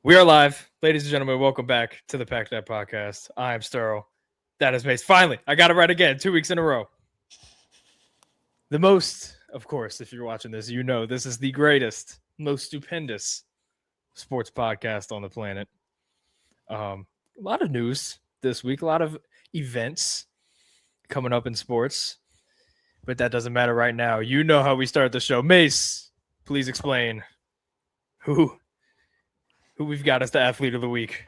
We are live, ladies and gentlemen. Welcome back to the Pack That Podcast. I am Sterl. That is Mace. Finally, I got it right again. 2 weeks in a row. The most, of course, if you're watching this, you know this is the greatest, most stupendous sports podcast on the planet. A lot of news this week, a lot of events coming up in sports, but that doesn't matter right now. You know how we start the show. Mace, please explain who we've got as the athlete of the week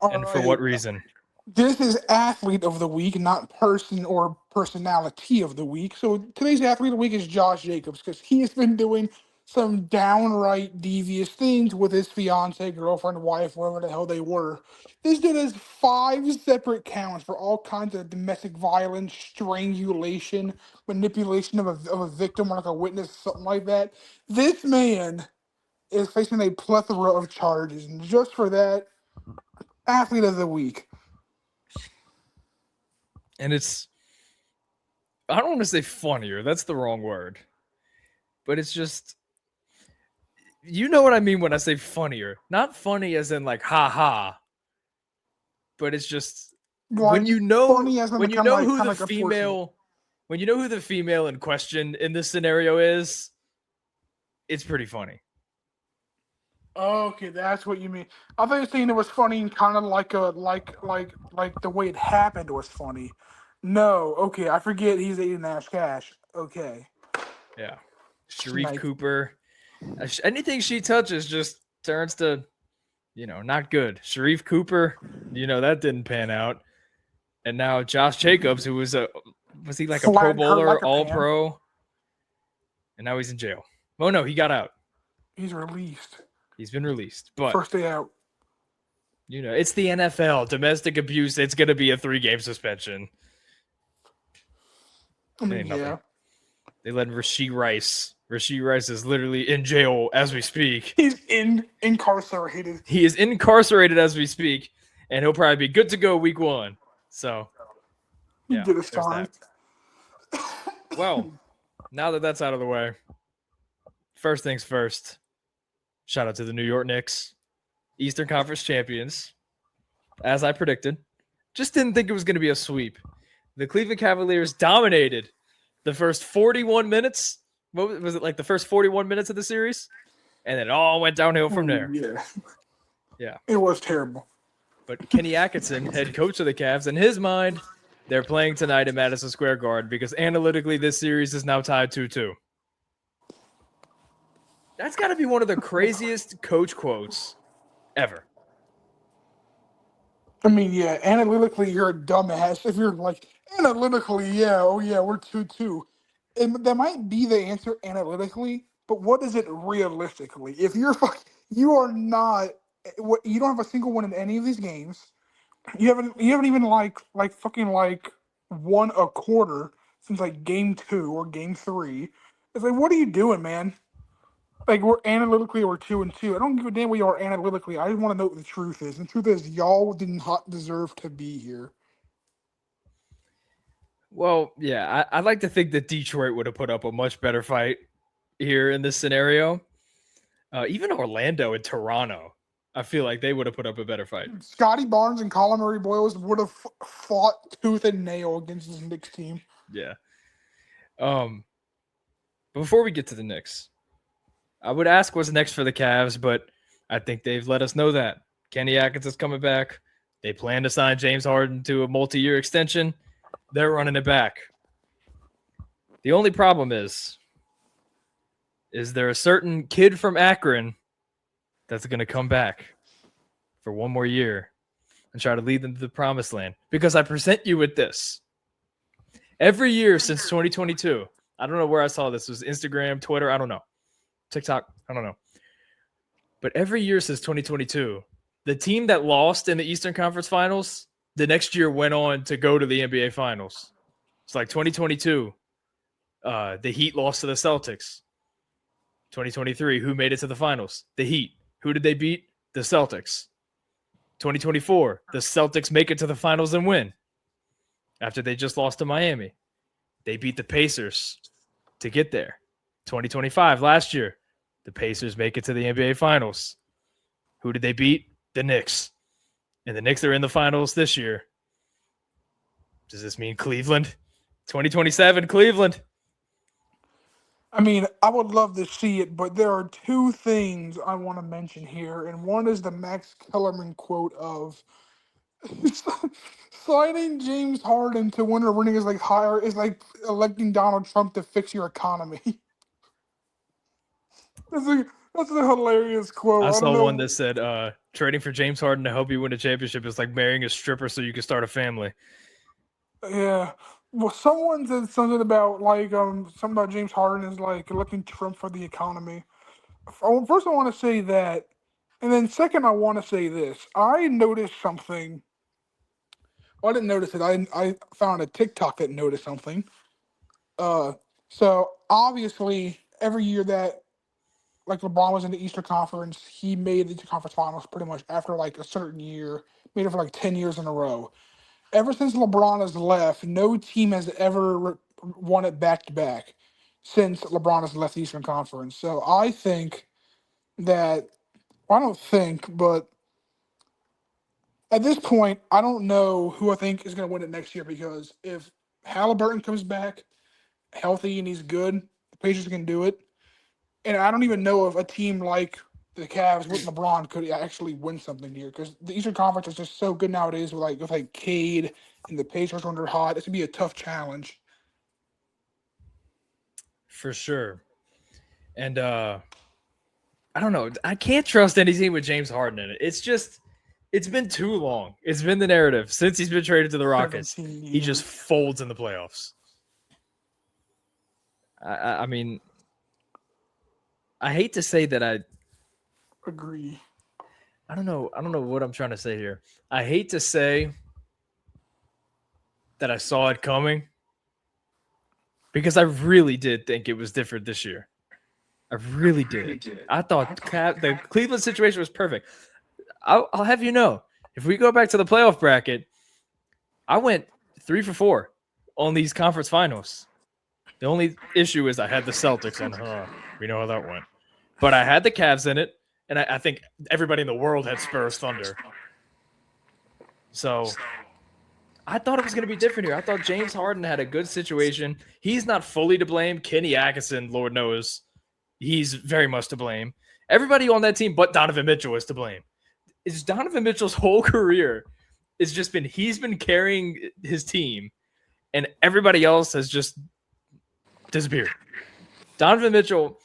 All and for right. what reason. This is athlete of the week, not person or personality of the week. So today's athlete of the week is Josh Jacobs because he has been doing some downright devious things with his fiance, girlfriend, wife, whatever the hell they were. This dude has 5 separate counts for all kinds of domestic violence, strangulation, manipulation of a victim or like a witness, something like that. This man is facing a plethora of charges, and just for that, athlete of the week. And I don't want to say funnier, that's the wrong word. But it's just, you know what I mean when I say funnier. Not funny as in like ha ha, but it's just when Like you know funny as in when you kind know of like who kind the of like unfortunate. female when you know who the female in question in this scenario is, it's pretty funny. Okay, that's what you mean. I thought you were saying it was funny and kind of like like the way it happened was funny. No, okay, I forget he's eating Ash Cash. Okay, Yeah. Sharif Snipe. Cooper. Anything she touches just turns to, not good. Sharif Cooper, that didn't pan out. And now Josh Jacobs, who was he like a Pro Flattened her Bowler, like a All pan. Pro, and now he's in jail. Oh no, he got out. He's released. He's been released. But First day out. it's the NFL. Domestic abuse. It's gonna be a 3-game suspension. I mean, Ain't nothing. yeah. They let Rashee Rice. Rashee Rice is literally in jail as we speak. He's incarcerated. He is incarcerated as we speak, and he'll probably be good to go week 1. So, yeah, Get his there's time. that. Well, now that that's out of the way, first things first. Shout out to the New York Knicks, Eastern Conference champions, as I predicted. Just didn't think it was going to be a sweep. The Cleveland Cavaliers dominated the first 41 minutes. What was it, like the first 41 minutes of the series? And it all went downhill from there. Yeah. Yeah. It was terrible. But Kenny Atkinson, head coach of the Cavs, in his mind, they're playing tonight at Madison Square Garden because analytically this series is now tied 2-2. That's got to be one of the craziest coach quotes ever. I mean, yeah, analytically, you're a dumbass. If you're like, analytically, yeah, oh yeah, we're 2-2. And that might be the answer analytically, but what is it realistically? If you are not, you don't have a single win in any of these games. You haven't even like fucking like won a quarter since like game 2 or game 3. It's like, what are you doing, man? Like we're 2-2. I don't give a damn what you are analytically. I just want to know what the truth is. And the truth is, y'all did not deserve to be here. Well, yeah, I'd like to think that Detroit would have put up a much better fight here in this scenario. Even Orlando and Toronto, I feel like they would have put up a better fight. Scotty Barnes and Colin Murray Boyles would have fought tooth and nail against this Knicks team. Yeah. Before we get to the Knicks, I would ask what's next for the Cavs, but I think they've let us know that. Kenny Atkinson's coming back. They plan to sign James Harden to a multi-year extension. They're running it back. The only problem is there a certain kid from Akron that's going to come back for one more year and try to lead them to the promised land? Because I present you with this. Every year since 2022, I don't know where I saw this. It was Instagram, Twitter, I don't know. TikTok, I don't know. But every year since 2022, the team that lost in the Eastern Conference Finals, the next year went on to go to the NBA Finals. It's like 2022, the Heat lost to the Celtics. 2023, who made it to the Finals? The Heat. Who did they beat? The Celtics. 2024, the Celtics make it to the Finals and win after they just lost to Miami. They beat the Pacers to get there. 2025, last year, the Pacers make it to the NBA Finals. Who did they beat? The Knicks. And the Knicks are in the finals this year. Does this mean Cleveland? 2027 Cleveland. I mean, I would love to see it, but there are two things I want to mention here, and one is the Max Kellerman quote of signing James Harden to win a ring is like electing Donald Trump to fix your economy. That's a that's a hilarious quote. I I don't saw one know. that said trading for James Harden to help you win a championship is like marrying a stripper so you can start a family. Yeah. Well, someone said something about something about James Harden is like electing Trump for the economy. First, I want to say that, and then second, I want to say this. I noticed something. Well, I didn't notice it. I found a TikTok that noticed something. Uh, so obviously, every year that like LeBron was in the Eastern Conference, he made the Eastern Conference Finals pretty much after like a certain year, made it for like 10 years in a row. Ever since LeBron has left, no team has ever won it back to back since LeBron has left the Eastern Conference. So I think that I don't think, but at this point, I don't know who I think is going to win it next year because if Halliburton comes back healthy and he's good, the Pacers can do it. And I don't even know if a team like the Cavs with LeBron could actually win something here because the Eastern Conference is just so good nowadays with Cade and the Pacers when they're hot. It's gonna be a tough challenge. For sure. And I don't know. I can't trust any team with James Harden in it. It's been too long. It's been the narrative since he's been traded to the Rockets. 17 He just years. folds in the playoffs. I mean, I hate to say that Agree. I don't know. I don't know what I'm trying to say here. I hate to say that I saw it coming because I really did think it was different this year. I really did. I thought the Cleveland situation was perfect. I'll have you know, if we go back to the playoff bracket, I went 3 for 4 on these conference finals. The only issue is I had the Celtics, and we know how that went. But I had the Cavs in it, and I think everybody in the world had Spurs Thunder. So I thought it was going to be different here. I thought James Harden had a good situation. He's not fully to blame. Kenny Atkinson, Lord knows, he's very much to blame. Everybody on that team but Donovan Mitchell is to blame. It's Donovan Mitchell's whole career. It's just been he's been carrying his team, and everybody else has just disappeared. Donovan Mitchell,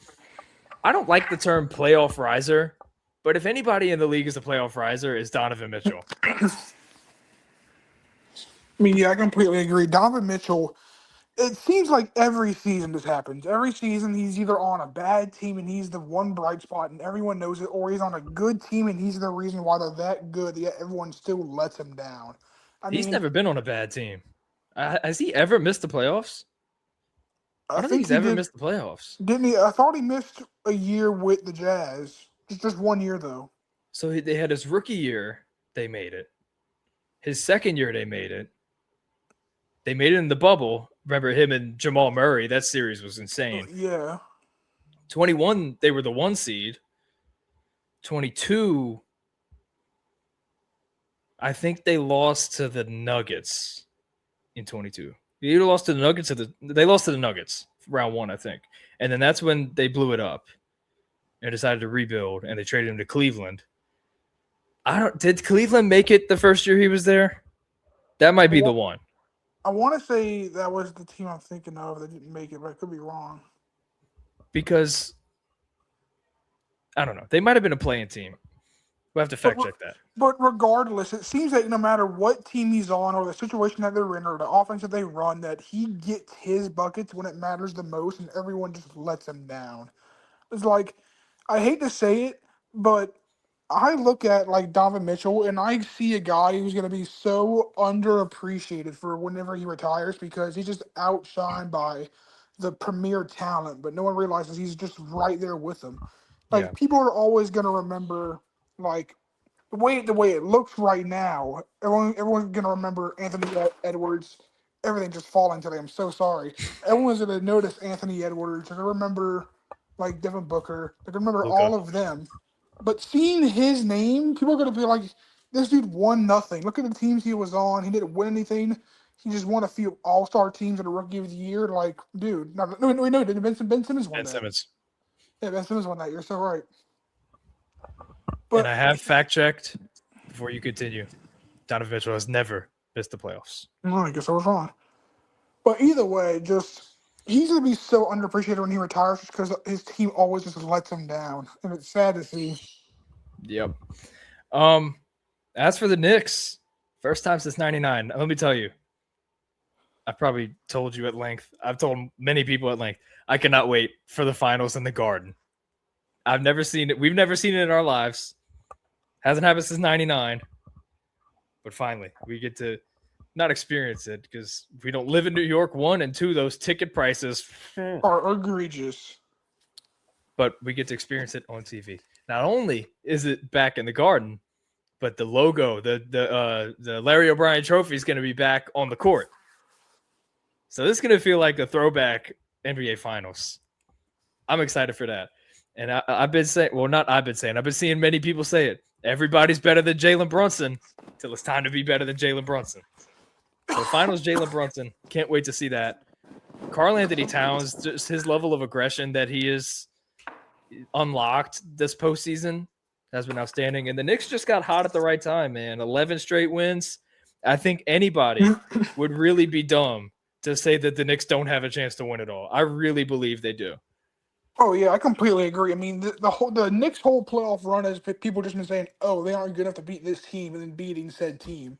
I don't like the term playoff riser, but if anybody in the league is a playoff riser, it's Donovan Mitchell. I mean, yeah, I completely agree. Donovan Mitchell, it seems like every season this happens. Every season he's either on a bad team and he's the one bright spot and everyone knows it, or he's on a good team and he's the reason why they're that good, yet everyone still lets him down. I He's mean, never been on a bad team. Has he ever missed the playoffs? I I don't think think he's he ever did, missed the playoffs. didn't he? I thought he missed a year with the Jazz. Just 1 year though. So they had his rookie year, they made it. His second year, they made it. They made it in the bubble. Remember him and Jamal Murray? That series was insane. Yeah. 21, they were the 1 seed. 22, I think they lost to the Nuggets in 22. They either lost to the Nuggets or they lost to the Nuggets round 1, I think. And then that's when they blew it up and decided to rebuild, and they traded him to Cleveland. Did Cleveland make it the first year he was there? That might be the one. I want to say that was the team I'm thinking of that didn't make it, but I could be wrong. Because I don't know. They might have been a playing team. We'll have to fact check that. But regardless, it seems that no matter what team he's on or the situation that they're in or the offense that they run, that he gets his buckets when it matters the most and everyone just lets him down. It's like, I hate to say it, but I look at like Donovan Mitchell and I see a guy who's going to be so underappreciated for whenever he retires because he's just outshined by the premier talent, but no one realizes he's just right there with him. Yeah. Like people are always going to remember like the way it looks right now. Everyone's going to remember Anthony Edwards. Everything just falling today. I'm so sorry. Everyone's going to notice Anthony Edwards. They're going to remember like Devin Booker. They're going to remember Luka. all of them. But seeing his name, people are gonna be like, "This dude won nothing. Look at the teams he was on. He didn't win anything. He just won a few All Star teams and a Rookie of the Year." Like, dude, no, didn't Ben Simmons won Ben that? Simmons. Yeah, Ben Simmons won that. You're so right. And But I have fact checked before you continue. Donovan Mitchell has never missed the playoffs. I guess I was wrong. But either way, just he's gonna be so underappreciated when he retires, just because his team always just lets him down, and it's sad to see. Yep. As for the Knicks, first time since '99. Let me tell you, I've probably told you at length. I've told many people at length. I cannot wait for the finals in the Garden. I've never seen it. We've never seen it in our lives. Hasn't happened since '99. But finally, we get to not experience it because we don't live in New York. One and two, those ticket prices Are egregious. But we get to experience it on TV. Not only is it back in the Garden, but the logo, the Larry O'Brien Trophy is going to be back on the court. So this is going to feel like a throwback NBA Finals. I'm excited for that. And I've been saying, well, not I've been saying, I've been seeing many people say it. Everybody's better than Jalen Brunson until it's time to be better than Jalen Brunson. So finals, Jalen Brunson. Can't wait to see that. Karl Anthony Towns, just his level of aggression that he is unlocked this postseason has been outstanding. And the Knicks just got hot at the right time, man. 11 straight wins. I think anybody would really be dumb to say that the Knicks don't have a chance to win it all. I really believe they do. Oh yeah, I completely agree. I mean, the Knicks' whole playoff run has people just been saying, "Oh, they aren't good enough to beat this team," and then beating said team.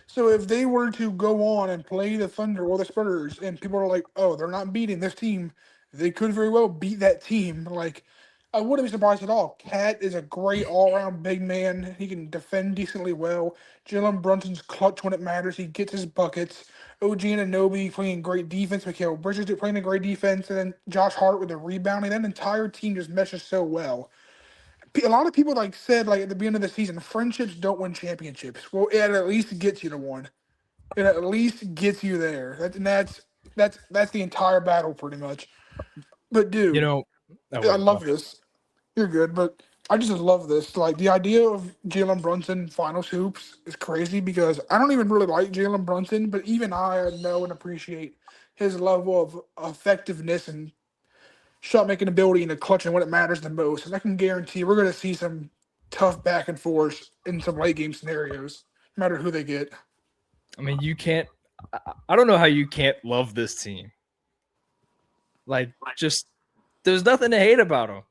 So if they were to go on and play the Thunder or the Spurs, and people are like, "Oh, they're not beating this team," they could very well beat that team. Like, I wouldn't be surprised at all. Cat is a great all-around big man. He can defend decently well. Jalen Brunson's clutch when it matters. He gets his buckets. OG Anunoby playing great defense, Mikal Bridges playing a great defense, and then Josh Hart with the rebounding. That entire team just meshes so well. A lot of people said at the beginning of the season, friendships don't win championships. Well, it at least gets you to one. It at least gets you there. That's the entire battle pretty much. But You dude, know, oh I wait, my love this. You're good, but I just love this. Like the idea of Jalen Brunson finals hoops is crazy because I don't even really like Jalen Brunson, but even I know and appreciate his level of effectiveness and shot making ability in the clutch and when it matters the most. And I can guarantee we're going to see some tough back and forth in some late game scenarios, no matter who they get. I mean, you can't. I don't know how you can't love this team. Like, just there's nothing to hate about them.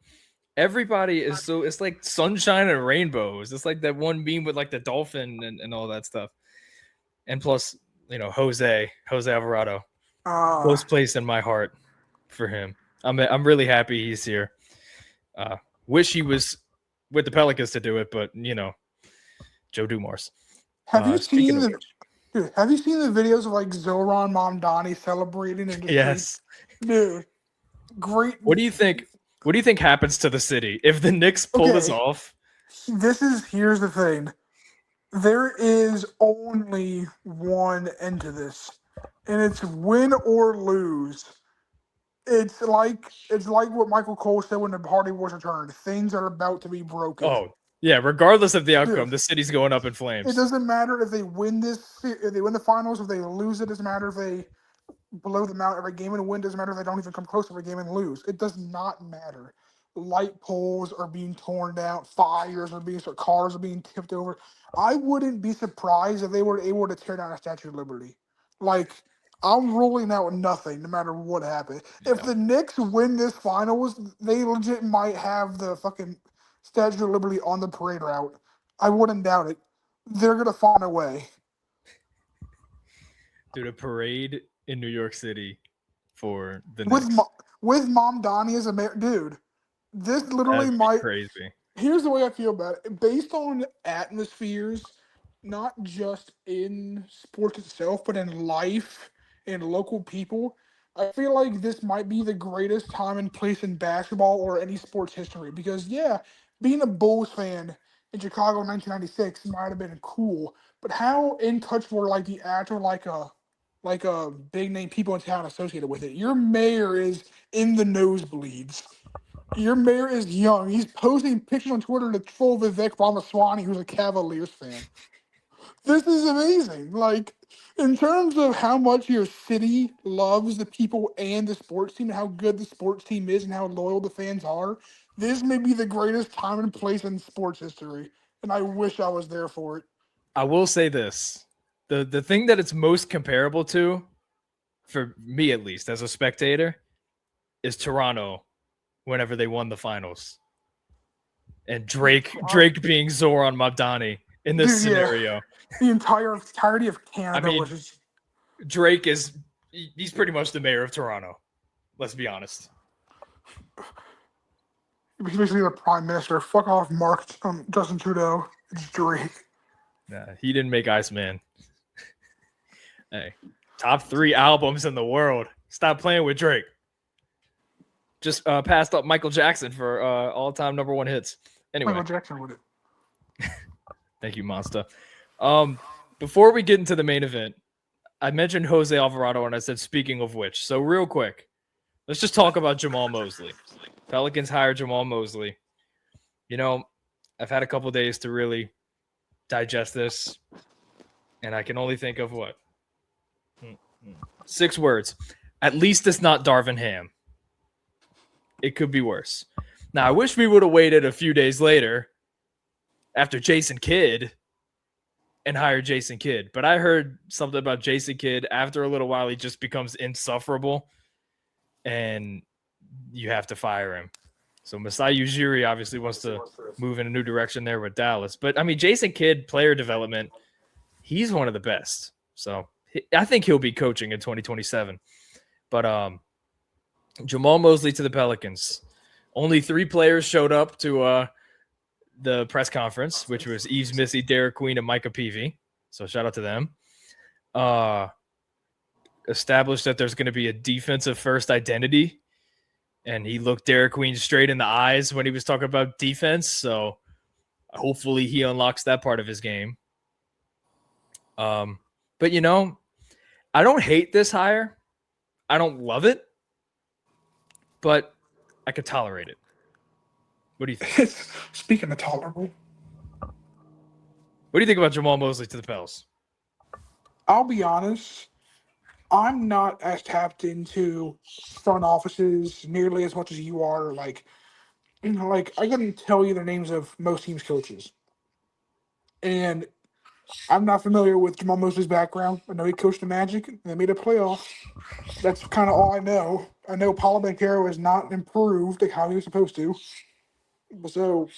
Everybody is so it's like sunshine and rainbows. It's like that one meme with like the dolphin and all that stuff. And plus, Jose Alvarado, Uh, close place in my heart for him. I'm really happy he's here. Wish he was with the Pelicans to do it, but Joe Dumars. have you Speaking seen of the which, dude, have you seen the videos of Zoran Mamdani celebrating and just yes. dude, great. What do you think? What do you think happens to the city if the Knicks pull this Okay, off? here's the thing. There is only one end to this, and it's win or lose. It's like what Michael Cole said when the Hardy Boys returned. Things are about to be broken. Oh, yeah. Regardless of the Dude, outcome, the city's going up in it flames. doesn't matter if they win if they win the finals, if they lose, it doesn't matter if they blow them out every game and win. Doesn't matter if they don't even come close every game and lose. It does not matter. Light poles are being torn down. Cars are being tipped over. I wouldn't be surprised if they were able to tear down a Statue of Liberty. Like I'm ruling out nothing, no matter what happens. If Yeah. the Knicks win this finals, they legit might have the fucking Statue of Liberty on the parade route. I wouldn't doubt it. They're gonna find a way. Dude, a parade in New York City for the with Knicks. with Mom Donnie as a dude. This literally That'd be might. crazy. Here's the way I feel about it. Based on atmospheres, not just in sports itself, but in life and local people, I feel like this might be the greatest time and place in basketball or any sports history. Because yeah, being a Bulls fan in Chicago in 1996 might have been cool, but how in touch were the actual like a big name people in town associated with it. Your mayor is in the nosebleeds. Your mayor is young. He's posting pictures on Twitter to troll Vivek Ramaswamy, who's a Cavaliers fan. This is amazing. Like, in terms of how much your city loves the people and the sports team, and how good the sports team is, and how loyal the fans are, this may be the greatest time and place in sports history. And I wish I was there for it. I will say this. The thing that it's most comparable to, for me at least, as a spectator, is Toronto whenever they won the finals. And Drake being Zoran Mabdani in this scenario. The entirety of Canada was just... Drake he's pretty much the mayor of Toronto. Let's be honest. He's basically the prime minister. Fuck off, Mark Justin Trudeau. It's Drake. Nah, he didn't make Iceman. Hey, top 3 albums in the world. Stop playing with Drake. Just passed up Michael Jackson for all-time #1 hits. Anyway, Michael Jackson with it. Thank you, Monster. Before we get into the main event, I mentioned Jose Alvarado, and I said, speaking of which. So real quick, let's just talk about Jamal Mosley. Pelicans hired Jamal Mosley. You know, I've had a couple days to really digest this, and I can only think of what? 6 words. At least it's not Darvin Ham. It could be worse. Now, I wish we would have waited a few days later after Jason Kidd and hired Jason Kidd. But I heard something about Jason Kidd. After a little while, he just becomes insufferable, and you have to fire him. So Masai Ujiri obviously wants to move in a new direction there with Dallas. But, I mean, Jason Kidd, player development, he's one of the best. So I think he'll be coaching in 2027. But Jamal Mosley to the Pelicans. Only 3 players showed up to the press conference, which was Yves Missy, Derek Queen, and Micah Peavy. So shout out to them. Established that there's going to be a defensive first identity. And he looked Derek Queen straight in the eyes when he was talking about defense. So hopefully he unlocks that part of his game. But, you know, I don't hate this hire. I don't love it. But I could tolerate it. What do you think? Speaking of tolerable. What do you think about Jamal Mosley to the Pels? I'll be honest. I'm not as tapped into front offices nearly as much as you are. Like I couldn't tell you the names of most teams' coaches. And I'm not familiar with Jamal Mosley's background. I know he coached the Magic and they made a playoff. That's kind of all I know. I know Paulo Banchero has not improved like how he was supposed to. So,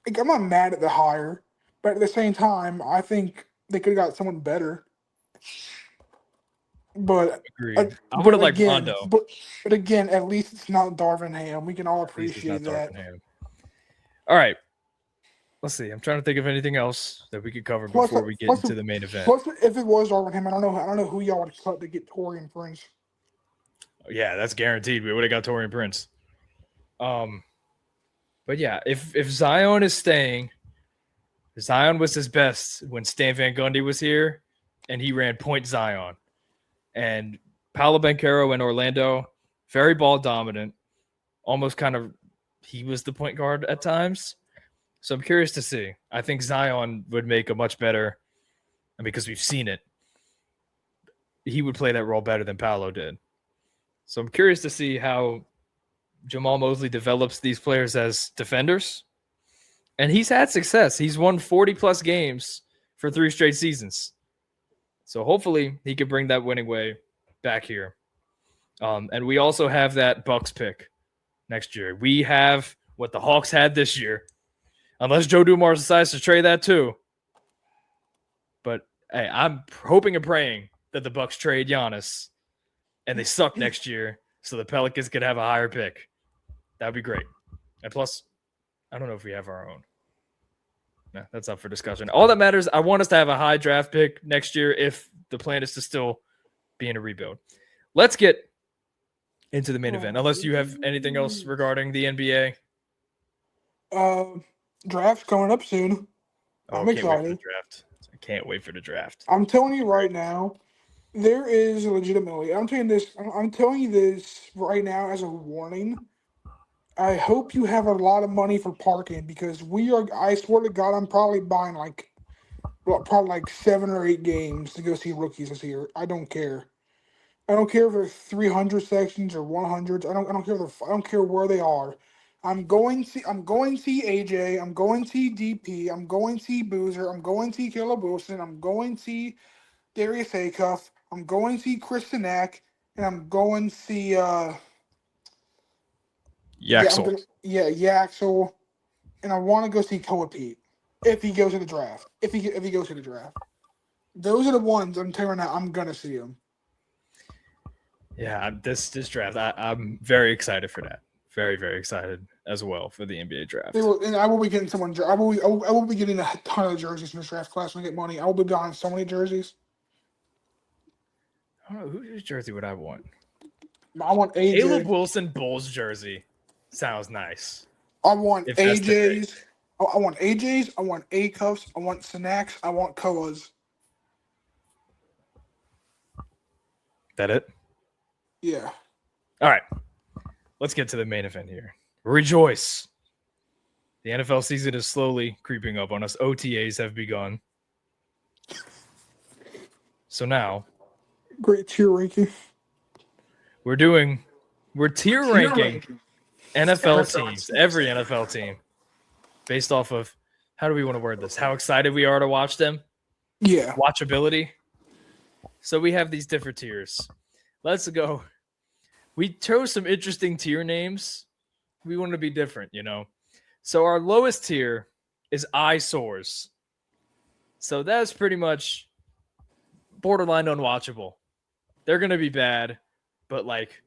I'm not mad at the hire, but at the same time, I think they could have got someone better. But I would have liked Rondo. But again, at least it's not Darvin Ham. We can all appreciate that. All right. Let's see. I'm trying to think of anything else that we could cover before we get into the main event. Plus, if it was Darvin Ham, I don't know who y'all would cut to get Taurean Prince. Yeah, that's guaranteed. We would have got Taurean Prince. But yeah, if Zion is staying, Zion was his best when Stan Van Gundy was here, and he ran point Zion. And Paolo Banchero in Orlando, very ball dominant, almost kind of he was the point guard at times. So I'm curious to see. I think Zion would make a much better, and because we've seen it, he would play that role better than Paolo did. So I'm curious to see how Jamal Mosley develops these players as defenders. And he's had success. He's won 40-plus games for 3 straight seasons. So hopefully he could bring that winning way back here. And we also have that Bucks pick next year. We have what the Hawks had this year, unless Joe Dumars decides to trade that too. But hey, I'm hoping and praying that the Bucks trade Giannis and they suck next year so the Pelicans could have a higher pick. That'd be great. And plus, I don't know if we have our own. No, that's up for discussion. All that matters, I want us to have a high draft pick next year if the plan is to still be in a rebuild. Let's get into the main event, unless you have anything else regarding the NBA. Draft's coming up soon. I'm excited. I can't wait for the draft. I'm telling you right now, there is legitimately. I'm telling you this right now as a warning. I hope you have a lot of money for parking because we are. I swear to God, I'm probably buying probably like 7 or 8 games to go see rookies this year. I don't care. I don't care if they're 300 sections or 100s. I don't care. I don't care where they are. I'm going to see AJ. I'm going to see DP. I'm going to see Boozer. I'm going to see Caleb Wilson. I'm going to see Darius Acuff. I'm going to see Chris Sinak, and I'm going to see Yaxel. Yaxel, and I want to go see Koa Pete if he goes to the draft. If he goes to the draft, those are the ones I'm telling you right now. I'm gonna see him. Yeah, this draft, I'm very excited for that. Very, very excited as well for the NBA draft. And I will be getting someone. I will be getting a ton of jerseys in this draft class when I get money. I will be buying so many jerseys. I don't know whose jersey would I want. I want AJ. Caleb Wilson Bulls jersey sounds nice. I want If that's the AJ's. I want AJ's. I want A cuffs. I want Snacks. I want Koas. That it? Yeah. All right. Let's get to the main event here. Rejoice. The NFL season is slowly creeping up on us. OTAs have begun. So now Great tier ranking. we're tier ranking NFL teams, every NFL team, based off of, how do we want to word this? How excited we are to watch them? Yeah. Watchability. So we have these different tiers. Let's go. We chose some interesting tier names. We want to be different, you know. So our lowest tier is eyesores. So that's pretty much borderline unwatchable. They're going to be bad, but like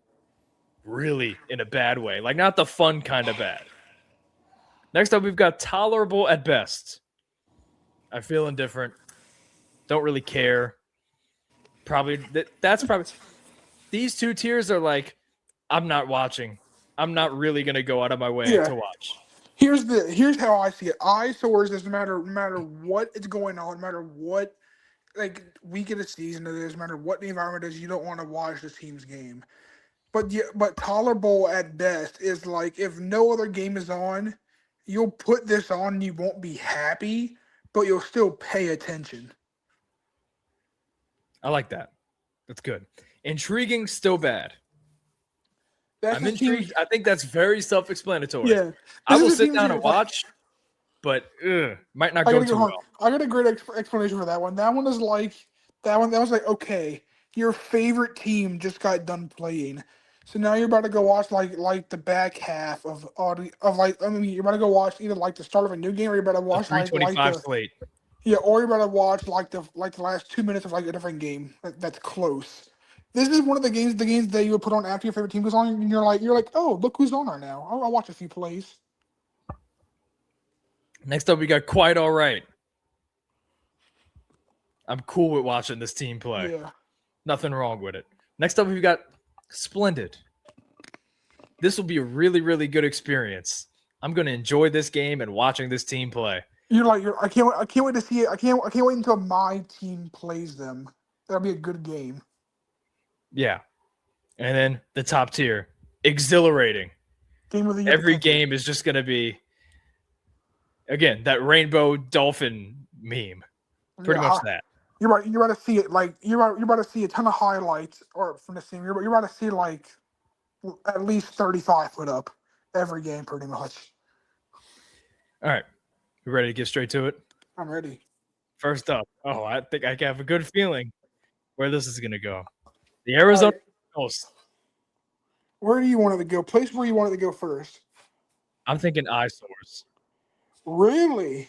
really in a bad way. Like not the fun kind of bad. Next up, we've got tolerable at best. I feel indifferent. Don't really care. That's probably these two tiers are like, I'm not watching. I'm not really gonna go out of my way to watch. Here's how I see it. Eyesores is no matter what is going on, no matter what like week of the season it is, no matter what the environment is, you don't want to watch the team's game. But tolerable at best is like if no other game is on, you'll put this on and you won't be happy, but you'll still pay attention. I like that. That's good. Intriguing, still bad. I'm intrigued. I think that's very self-explanatory. Yeah. I will sit down and watch, but might not go too well. I got a great explanation for that one. That one was like, okay, your favorite team just got done playing. So now you're about to go watch like the back half you're about to go watch either like the start of a new game or you're about to watch like the slate. Yeah, or you're about to watch like the last 2 minutes of like a different game that's close. This is one of the games that you would put on after your favorite team goes on, and you're like, oh, look who's on right now. I'll watch a few plays. Next up, we got quite all right. I'm cool with watching this team play. Yeah. Nothing wrong with it. Next up, we've got splendid. This will be a really, really good experience. I'm going to enjoy this game and watching this team play. I can't wait to see it. I can't wait until my team plays them. That'll be a good game. Yeah. And then the top tier, exhilarating. Game of the year. Every game is just going to be, again, that rainbow dolphin meme. Pretty much that. You're about to see it like you're about to see a ton of highlights or from the team. You're about to see like at least 35 put up every game, pretty much. All right, you ready to get straight to it? I'm ready. First up, I think I have a good feeling where this is going to go. The Arizona Cardinals. Where do you want it to go? Place where you want it to go first. I'm thinking eyesores. Really?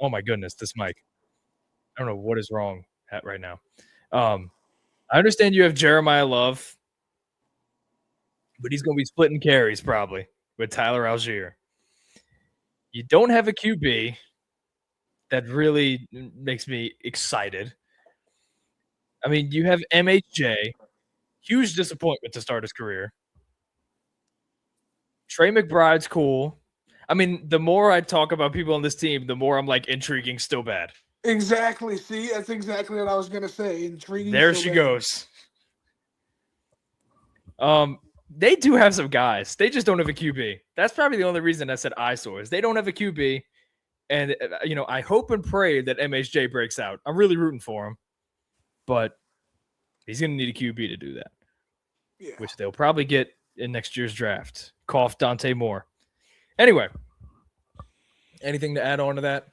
Oh my goodness, this mic. I don't know what is wrong right now. I understand you have Jeremiah Love, but he's going to be splitting carries probably with Tyler Algier. You don't have a QB that really makes me excited. I mean, you have MHJ, huge disappointment to start his career. Trey McBride's cool. I mean, the more I talk about people on this team, the more I'm like, intriguing, still bad. Exactly. See, that's exactly what I was gonna say. Intriguing. There she goes. They do have some guys. They just don't have a QB. That's probably the only reason I said eyesores. They don't have a QB. And, I hope and pray that MHJ breaks out. I'm really rooting for him. But he's going to need a QB to do that, which they'll probably get in next year's draft. Cough Dante Moore. Anyway, anything to add on to that?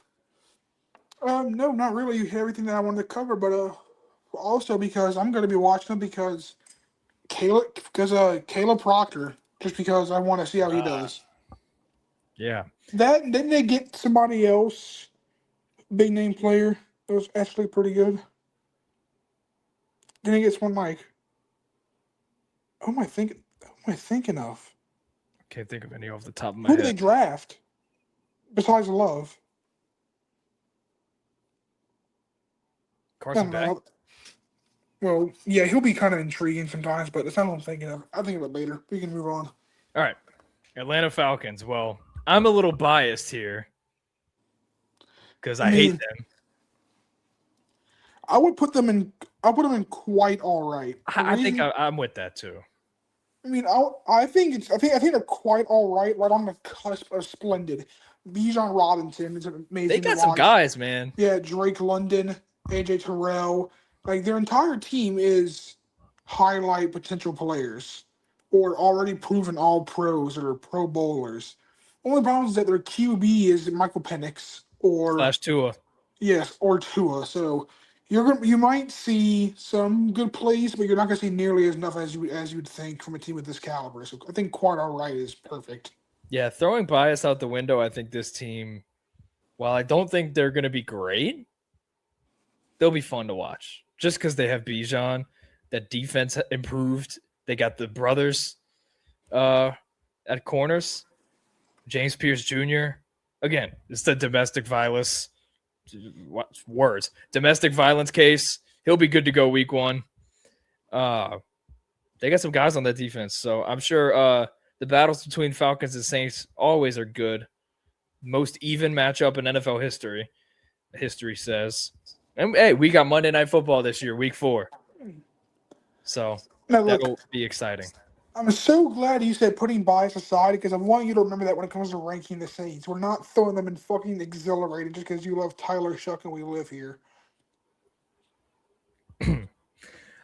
No, not really everything that I wanted to cover, but also because I'm going to be watching them because Caleb Proctor, just because I want to see how he does. Yeah. Then they get somebody else, big name player that was actually pretty good. Then he gets one like, who am I thinking of? I can't think of any off the top of my Who head. did they draft besides Love? Carson Beck? Well, yeah, he'll be kind of intriguing sometimes, but that's not what I'm thinking of. I'll think of it later. We can move on. All right. Atlanta Falcons. Well, I'm a little biased here because I hate them. I would put them in. I'll put them in quite all right. I think I'm with that too. I mean, I think they're quite all right on the cusp of splendid. Bijan Robinson is amazing. They got some guys, man. Yeah, Drake London, AJ Terrell. Like their entire team is highlight potential players or already proven all pros or pro bowlers. Only problem is that their QB is Michael Penix or Tua. Yes, or Tua. So you might see some good plays, but you're not going to see nearly as enough as you'd think from a team with this caliber. So I think quite all right is perfect. Yeah, throwing bias out the window, I think this team, while I don't think they're going to be great, they'll be fun to watch. Just because they have Bijan, that defense improved. They got the brothers at corners. James Pierce Jr. Again, it's the domestic violence. Domestic violence case. He'll be good to go week 1. They got some guys on that defense, so I'm sure the battles between Falcons and Saints always are good. Most even matchup in NFL history. History says. And hey, we got Monday Night Football this year, week 4. So that'll be exciting. I'm so glad you said putting bias aside because I want you to remember that when it comes to ranking the Saints. We're not throwing them in fucking exhilarated just because you love Tyler Shuck and we live here.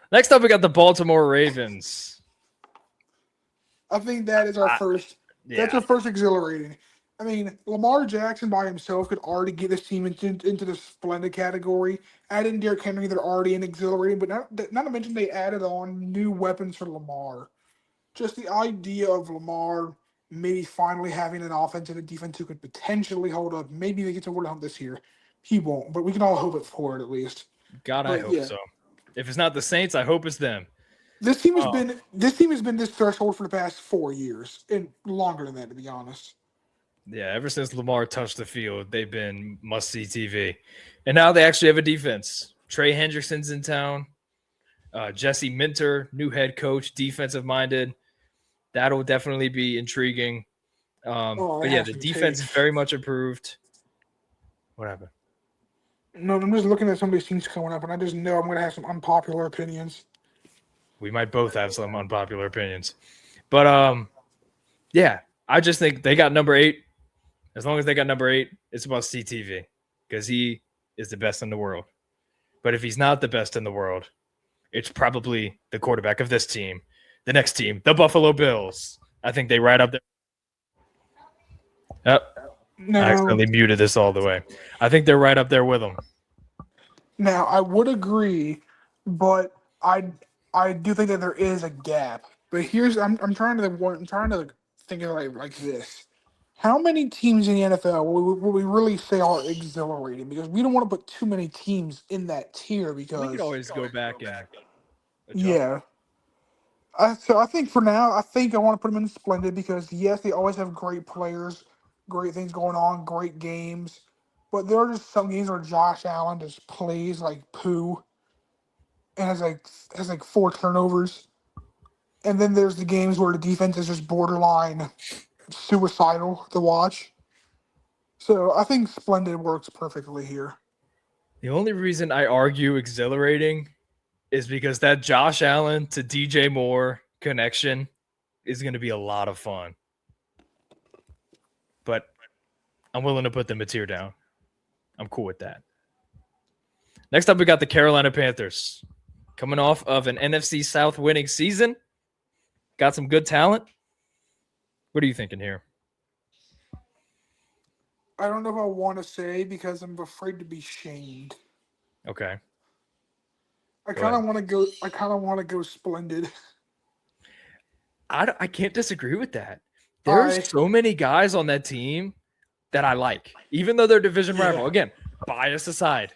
Next up, we got the Baltimore Ravens. I think that is our first. Yeah. That's our first exhilarating. I mean, Lamar Jackson by himself could already get this team into the splendid category. Add in Derrick Henry, they're already in exhilarating. But not to mention they added on new weapons for Lamar. Just the idea of Lamar maybe finally having an offense and a defense who could potentially hold up. Maybe they get to World Hunt this year. He won't, but we can all hope for it at least. I hope so. If it's not the Saints, I hope it's them. This team has been this threshold for the past 4 years and longer than that, to be honest. Yeah, ever since Lamar touched the field, they've been must-see TV. And now they actually have a defense. Trey Hendrickson's in town. Jesse Minter, new head coach, defensive-minded. That'll definitely be intriguing. But yeah, the defense is very much improved. What happened? No, I'm just looking at some of these teams coming up, and I just know I'm going to have some unpopular opinions. We might both have some unpopular opinions. But, yeah, I just think they got number 8. As long as they got number 8, it's about CTV because he is the best in the world. But if he's not the best in the world, it's probably the quarterback of this team, the next team, the Buffalo Bills. I think they right up there. No. I accidentally muted this all the way. I think they're right up there with them. Now, I would agree, but I do think that there is a gap. But I'm trying to think of it like this. How many teams in the NFL will we really say are exhilarating? Because we don't want to put too many teams in that tier because we could always go back and adjust. Yeah. So I think for now, I want to put them in splendid because yes, they always have great players, great things going on, great games. But there are just some games where Josh Allen just plays like poo and has like 4 turnovers. And then there's the games where the defense is just borderline suicidal to watch. So I think splendid works perfectly here. The only reason I argue exhilarating is because that Josh Allen to DJ Moore connection is going to be a lot of fun. But I'm willing to put them a tier down. I'm cool with that. Next up, we got the Carolina Panthers. Coming off of an NFC South winning season. Got some good talent. What are you thinking here? I don't know if I want to say because I'm afraid to be shamed. Okay. I kind of want to go. I kind of want to go splendid. I can't disagree with that. There's so many guys on that team that I like, even though they're division rival. Again, bias aside,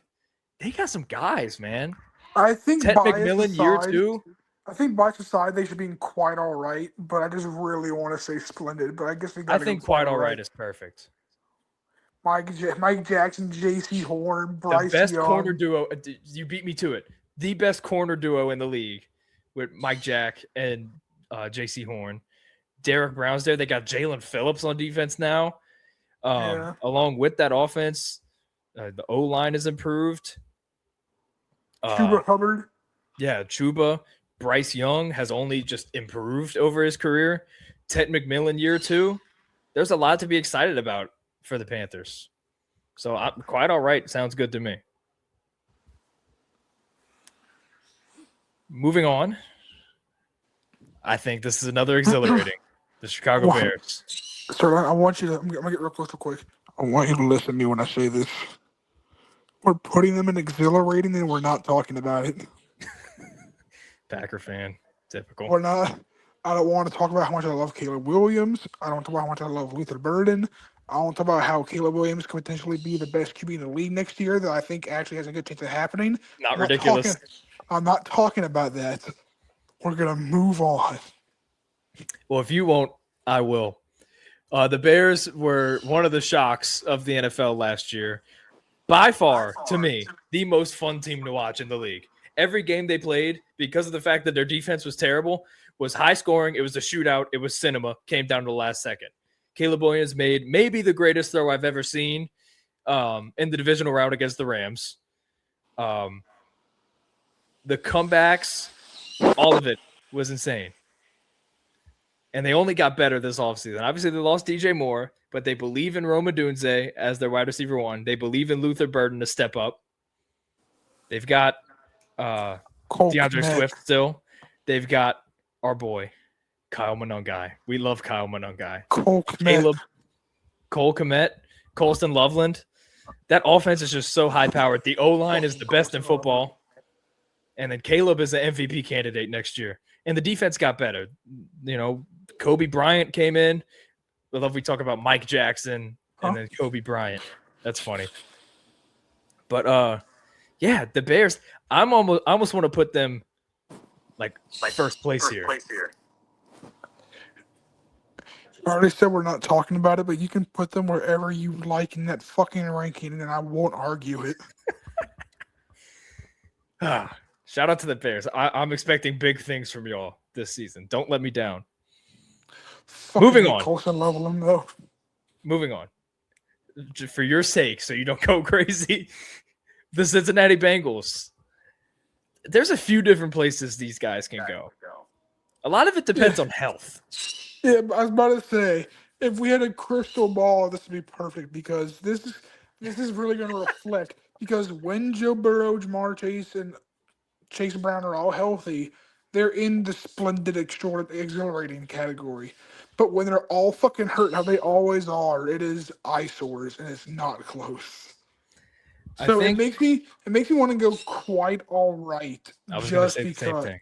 they got some guys, man. I think Ted bias McMillan, aside, year 2. I think bias aside, they should be quite all right. But I just really want to say splendid. But I guess we got. I think quite all right is perfect. Mike Jackson, J.C. Horn, Bryce the best Young. Corner duo. You beat me to it. The best corner duo in the league with Mike Jack and J.C. Horn. Derek Brown's there. They got Jalen Phillips on defense now. Along with that offense, the O-line is improved. Chuba Hubbard. Yeah, Chuba. Bryce Young has only just improved over his career. Ted McMillan, year 2. There's a lot to be excited about for the Panthers. So I'm quite all right. Sounds good to me. Moving on. I think this is another exhilarating. The Chicago Bears. Sir, I want you to. I'm gonna get real close real quick. I want you to listen to me when I say this. We're putting them in exhilarating, and we're not talking about it. Packer fan, typical. We're not. I don't want to talk about how much I love Caleb Williams. I don't talk about how much I love Luther Burden. I don't talk about how Caleb Williams could potentially be the best QB in the league next year. That I think actually has a good chance of happening. Not ridiculous. I'm not talking about that. We're gonna move on. Well, if you won't, I will. The Bears were one of the shocks of the NFL last year. By far, to me, the most fun team to watch in the league. Every game they played, because of the fact that their defense was terrible, was high scoring. It was a shootout. It was cinema. Came down to the last second. Caleb Williams made maybe the greatest throw I've ever seen in the divisional round against the Rams. The comebacks, all of it was insane. And they only got better this offseason. Obviously, they lost DJ Moore, but they believe in Roma Dunze as their wide receiver 1. They believe in Luther Burden to step up. They've got DeAndre Swift still. They've got our boy, Kyle Monangai. We love Kyle Monangai. Cole Kmet, Colston Loveland. That offense is just so high-powered. The O-line is the best in football. And then Caleb is the MVP candidate next year. And the defense got better. You know, Kobe Bryant came in. I love we talk about Mike Jackson and then Kobe Bryant. That's funny. But yeah, the Bears. I almost want to put them like first place here. I already said we're not talking about it, but you can put them wherever you like in that fucking ranking, and I won't argue it. Shout out to the Bears. I'm expecting big things from y'all this season. Don't let me down. Moving on. Moving on. For your sake, so you don't go crazy, the Cincinnati Bengals. There's a few different places these guys can go. A lot of it depends on health. Yeah, I was about to say, if we had a crystal ball, this would be perfect because this is really going to reflect. Because when Joe Burrow, Jamar Chase, and Chase Brown are all healthy, they're in the splendid, exhilarating category. But when they're all fucking hurt, how they always are, it is eyesores, and it's not close. So it makes me want to go quite all right. I was going to say the same thing.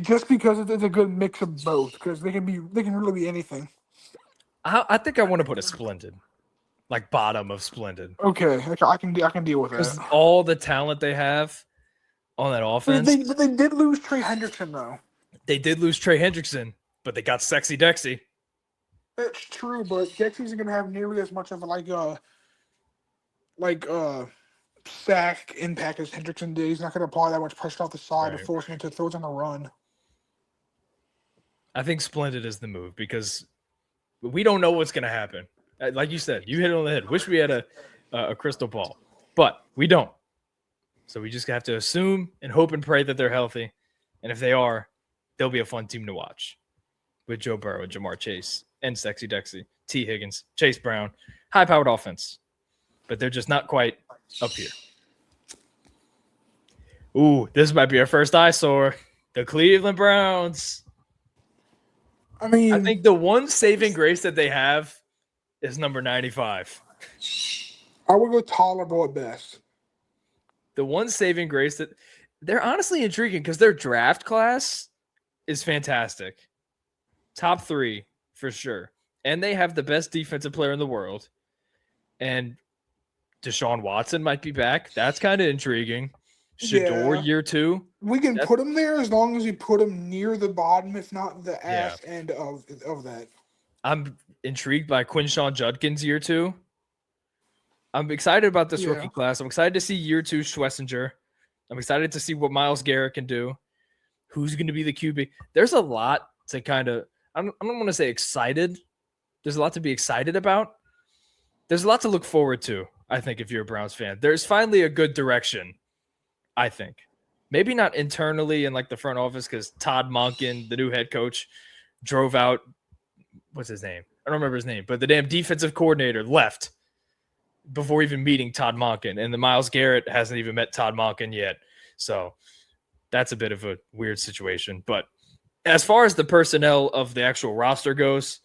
Just because it's a good mix of both, because they can really be anything. I think I want to put a splendid, like bottom of splendid. Okay, I can deal with that. Because all the talent they have on that offense. But they did lose Trey Hendrickson though. They did lose Trey Hendrickson, but they got Sexy Dexy. That's true, but Dexy isn't going to have nearly as much of a sack impact as Hendrickson did. He's not going to apply that much pressure off the side to force him into throws on the run. I think splendid is the move because we don't know what's going to happen. Like you said, you hit it on the head. Wish we had a crystal ball, but we don't. So we just have to assume and hope and pray that they're healthy. And if they are, they'll be a fun team to watch. with Joe Burrow and Jamar Chase and Sexy Dexy, T. Higgins, Chase Brown, high-powered offense. But they're just not quite up here. Ooh, this might be our first eyesore. The Cleveland Browns. I mean, I think the one saving grace that they have is number 95. I would go tolerable at best. The one saving grace that they're honestly intriguing because their draft class is fantastic. Top 3 for sure. And they have the best defensive player in the world. And Deshaun Watson might be back. That's kind of intriguing. Shador year 2. We can put him there as long as we put him near the bottom, if not the ass Yeah. end of that. I'm intrigued by Quinshawn Judkins year 2. I'm excited about this rookie class. I'm excited to see year 2 Schlesinger. I'm excited to see what Myles Garrett can do. Who's going to be the QB? There's a lot to kind of, I don't want to say excited. There's a lot to be excited about. There's a lot to look forward to, I think, if you're a Browns fan. There's finally a good direction, I think. Maybe not internally in like the front office because Todd Monken, the new head coach, drove out, what's his name? I don't remember his name, but the damn defensive coordinator left before even meeting Todd Monken. And the Myles Garrett hasn't even met Todd Monken yet. So that's a bit of a weird situation. But as far as the personnel of the actual roster goes,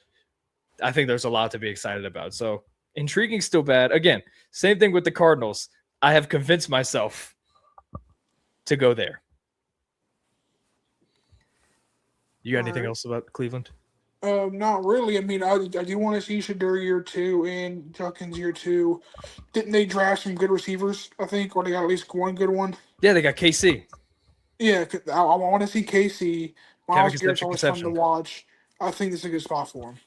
I think there's a lot to be excited about. So intriguing, still bad. Again, same thing with the Cardinals. I have convinced myself to go there. You got anything else about Cleveland? Not really. I mean, I do want to see Shador year 2 and Judkins year 2. Didn't they draft some good receivers, I think, or they got at least one good one? Yeah, they got KC. Yeah, I want to see KC. Myles Garrett's always fun to watch. I think this is a good spot for him.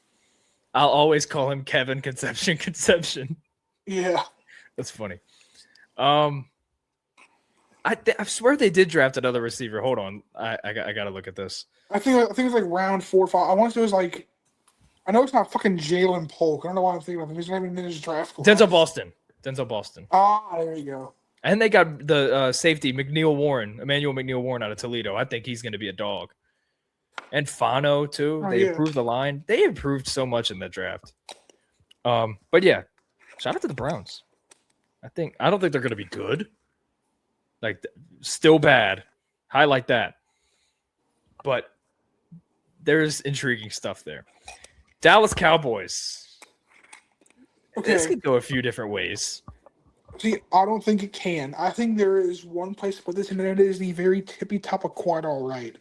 I'll always call him Kevin Conception. Yeah. That's funny. I swear they did draft another receiver. Hold on. I got to look at this. I think it was like round 4 or 5. I want to say it was like, I know it's not fucking Jalen Polk. I don't know why I'm thinking of him. He's not even in his draft class. Denzel Boston. Ah, there you go. And they got the safety, Emmanuel McNeil Warren out of Toledo. I think he's going to be a dog. And Fano, too. They improved the line. They improved so much in that draft. But, yeah, shout out to the Browns. I don't think they're going to be good. Like, still bad. Highlight that. But there's intriguing stuff there. Dallas Cowboys. Okay. This could go a few different ways. See, I don't think it can. I think there is one place to put this in, and it is the very tippy top of quite all right.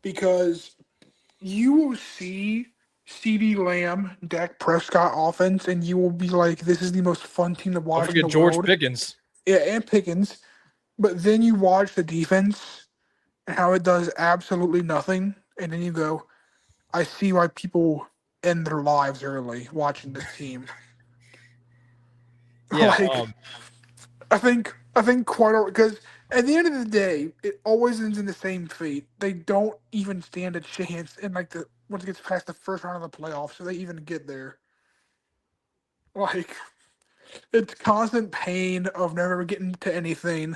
Because you will see CeeDee Lamb, Dak Prescott offense, and you will be like, this is the most fun team to watch. Don't forget George Pickens. Yeah, and Pickens. But then you watch the defense and how it does absolutely nothing. And then you go, I see why people end their lives early watching this team. Yeah. I think quite because at the end of the day, it always ends in the same fate. They don't even stand a chance in once it gets past the first round of the playoffs, so they even get there. Like, it's constant pain of never getting to anything,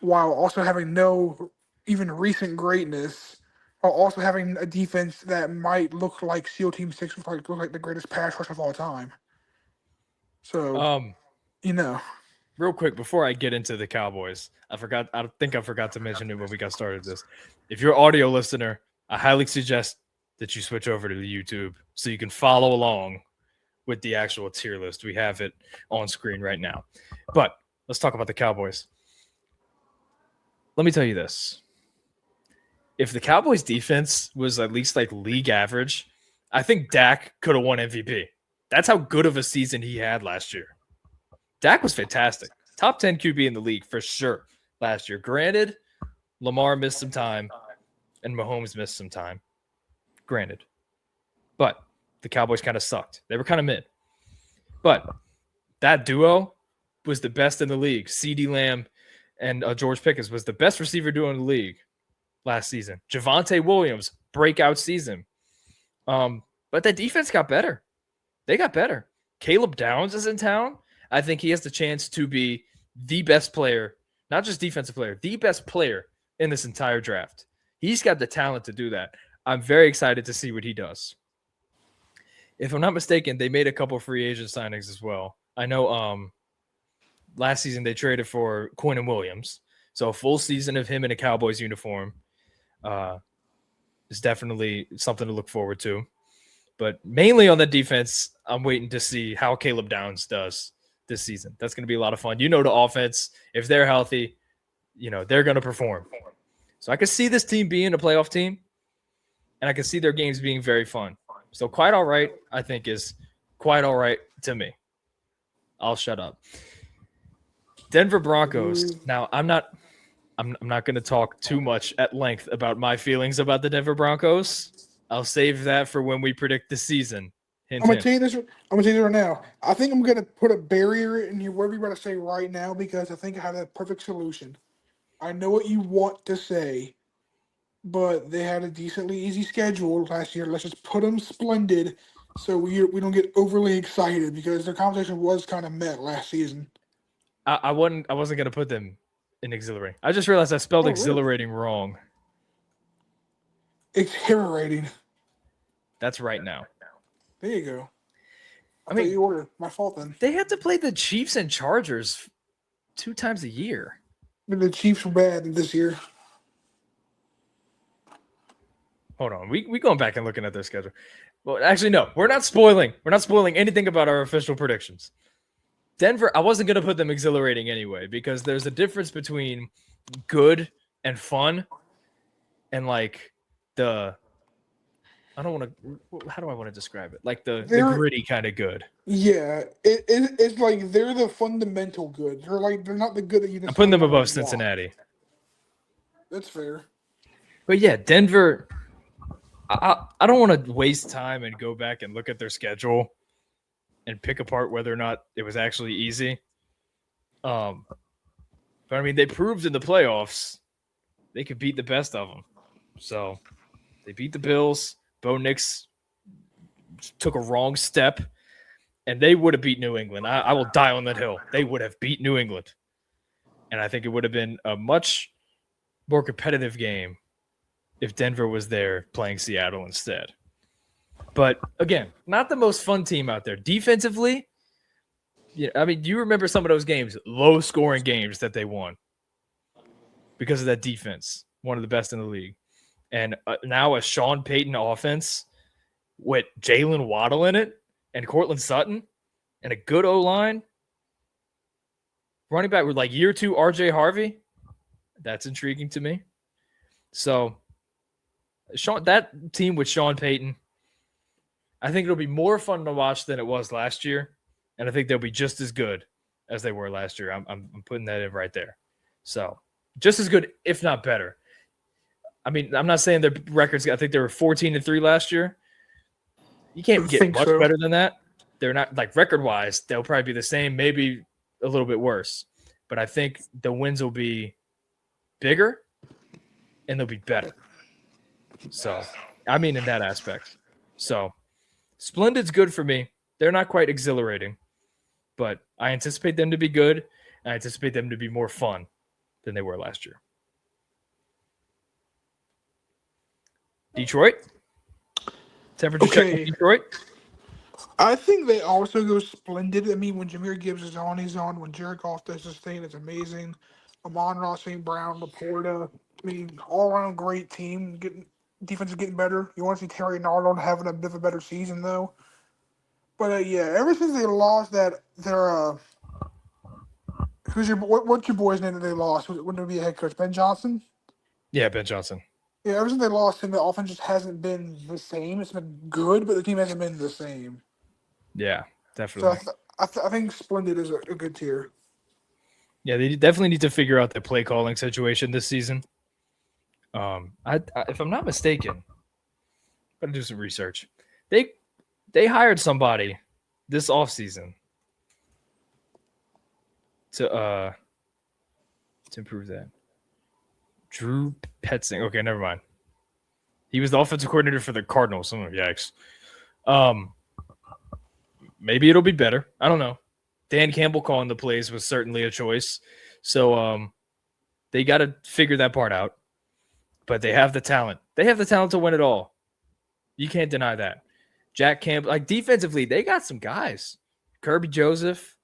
while also having no even recent greatness, while also having a defense that might look like SEAL Team 6 look like the greatest pass rush of all time. So, real quick before I get into the Cowboys, I think I forgot to mention it when we got started this. If you're an audio listener, I highly suggest that you switch over to the YouTube so you can follow along with the actual tier list. We have it on screen right now. But let's talk about the Cowboys. Let me tell you this. If the Cowboys defense was at least like league average, I think Dak could have won MVP. That's how good of a season he had last year. Dak was fantastic. Top 10 QB in the league for sure last year. Granted, Lamar missed some time and Mahomes missed some time. Granted. But the Cowboys kind of sucked. They were kind of mid. But that duo was the best in the league. CeeDee Lamb and George Pickens was the best receiver duo in the league last season. Javonte Williams, breakout season. But the defense got better. They got better. Caleb Downs is in town. I think he has the chance to be the best player, not just defensive player, the best player in this entire draft. He's got the talent to do that. I'm very excited to see what he does. If I'm not mistaken, they made a couple free agent signings as well. I know last season they traded for Quinn Williams. So a full season of him in a Cowboys uniform is definitely something to look forward to. But mainly on the defense, I'm waiting to see how Caleb Downs does this season. That's going to be a lot of fun. You know, the offense, if they're healthy, they're going to perform. So I can see this team being a playoff team, and I can see their games being very fun. So quite all right, I think, is quite all right to me. I'll shut up. Denver Broncos. Now, I'm not going to talk too much at length about my feelings about the Denver Broncos. I'll save that for when we predict the season. Hint, I'm gonna hint. tell you this. I'm gonna tell you right now. I think I'm gonna put a barrier in here, whatever you're about to say right now, because I think I have that perfect solution. I know what you want to say, but they had a decently easy schedule last year. Let's just put them splendid, so we don't get overly excited because their competition was kind of met last season. I wasn't going to put them in exhilarating. I just realized I spelled exhilarating wrong. Exhilarating. That's right now. There you go. I mean, you ordered. My fault then. They had to play the Chiefs and Chargers 2 times a year. I mean, the Chiefs were bad this year. Hold on. We going back and looking at their schedule. Well, actually, no. We're not spoiling. We're not spoiling anything about our official predictions. Denver, I wasn't going to put them exhilarating anyway because there's a difference between good and fun and like the I don't want to. How do I want to describe it? Like the gritty kind of good. Yeah, it's like they're the fundamental good. They're not the good that you. I'm putting them above Cincinnati. That's fair. But yeah, Denver. I don't want to waste time and go back and look at their schedule and pick apart whether or not it was actually easy. But I mean, they proved in the playoffs they could beat the best of them. So they beat the Bills. Bo Nix took a wrong step, and they would have beat New England. I will die on that hill. They would have beat New England. And I think it would have been a much more competitive game if Denver was there playing Seattle instead. But, again, not the most fun team out there. Defensively, I mean, do you remember some of those games, low-scoring games that they won because of that defense, one of the best in the league? And now a Sean Payton offense with Jalen Waddle in it and Cortland Sutton and a good O-line. Running back with like year 2 RJ Harvey. That's intriguing to me. So that team with Sean Payton, I think it'll be more fun to watch than it was last year. And I think they'll be just as good as they were last year. I'm putting that in right there. So just as good, if not better. I mean, I'm not saying their records. I think they were 14-3 last year. You can't get much better than that. They're not like record-wise. They'll probably be the same, maybe a little bit worse. But I think the wins will be bigger and they'll be better. So, I mean, in that aspect. So, Splendid's good for me. They're not quite exhilarating, but I anticipate them to be good. And I anticipate them to be more fun than they were last year. Detroit? Temperature check in Detroit? I think they also go splendid. I mean, when Jahmyr Gibbs is on, he's on. When Jared Goff does his thing, it's amazing. Amon-Ra St. Brown, Laporta. I mean, all-around great team. Defense is getting better. You want to see Terry Arnold having a bit of a better season, though. But, yeah, ever since they lost what's your boy's name that they lost? Wouldn't it be a head coach? Ben Johnson? Yeah, Ben Johnson. Yeah, ever since they lost him, the offense just hasn't been the same. It's been good, but the team hasn't been the same. Yeah, definitely. So I think Splendid is a good tier. Yeah, they definitely need to figure out the play calling situation this season. If I'm not mistaken, I'm gonna do some research. They hired somebody this offseason to improve that. Drew Petzing. Okay, never mind. He was the offensive coordinator for the Cardinals. Yikes. Maybe it'll be better. I don't know. Dan Campbell calling the plays was certainly a choice. So they got to figure that part out. But they have the talent. They have the talent to win it all. You can't deny that. Jack Campbell, like defensively, they got some guys. Kirby Joseph,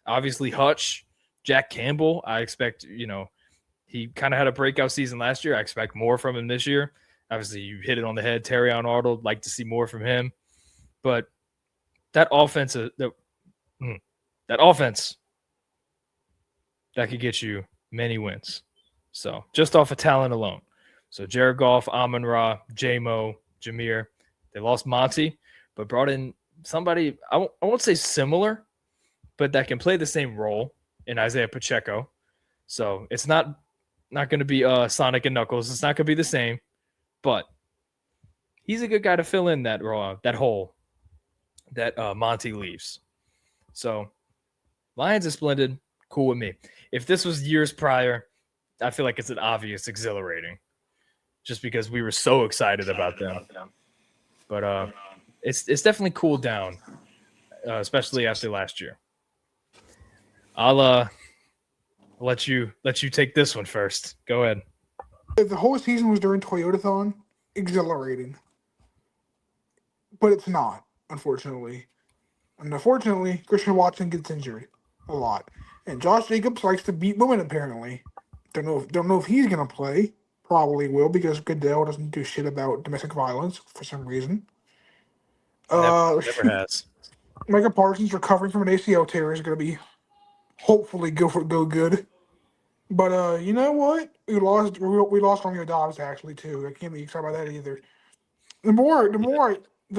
obviously Hutch, Jack Campbell. I expect, he kind of had a breakout season last year. I expect more from him this year. Obviously, you hit it on the head. Terrion Arnold, like to see more from him. But that offense, that offense, that could get you many wins. So just off of talent alone. So Jared Goff, Amon Ra, J-Mo, Jameer. They lost Monty, but brought in somebody, I won't say similar, but that can play the same role in Isaiah Pacheco. So it's not going to be Sonic and Knuckles. It's not going to be the same, but he's a good guy to fill in that hole that Monty leaves. So Lions is splendid. Cool with me. If this was years prior, I feel like it's an obvious exhilarating just because we were so excited about them. But it's definitely cooled down, especially after last year. I'll let you take this one first. Go ahead. If the whole season was during Toyotathon, exhilarating. But it's not, unfortunately. And unfortunately, Christian Watson gets injured a lot. And Josh Jacobs likes to beat women, apparently. Don't know if he's gonna play. Probably will, because Goodell doesn't do shit about domestic violence for some reason. Never has. Micah Parsons recovering from an ACL tear is gonna be hopefully go good. But you know what? We lost Romeo Dobbs actually too. I can't be excited about that either. The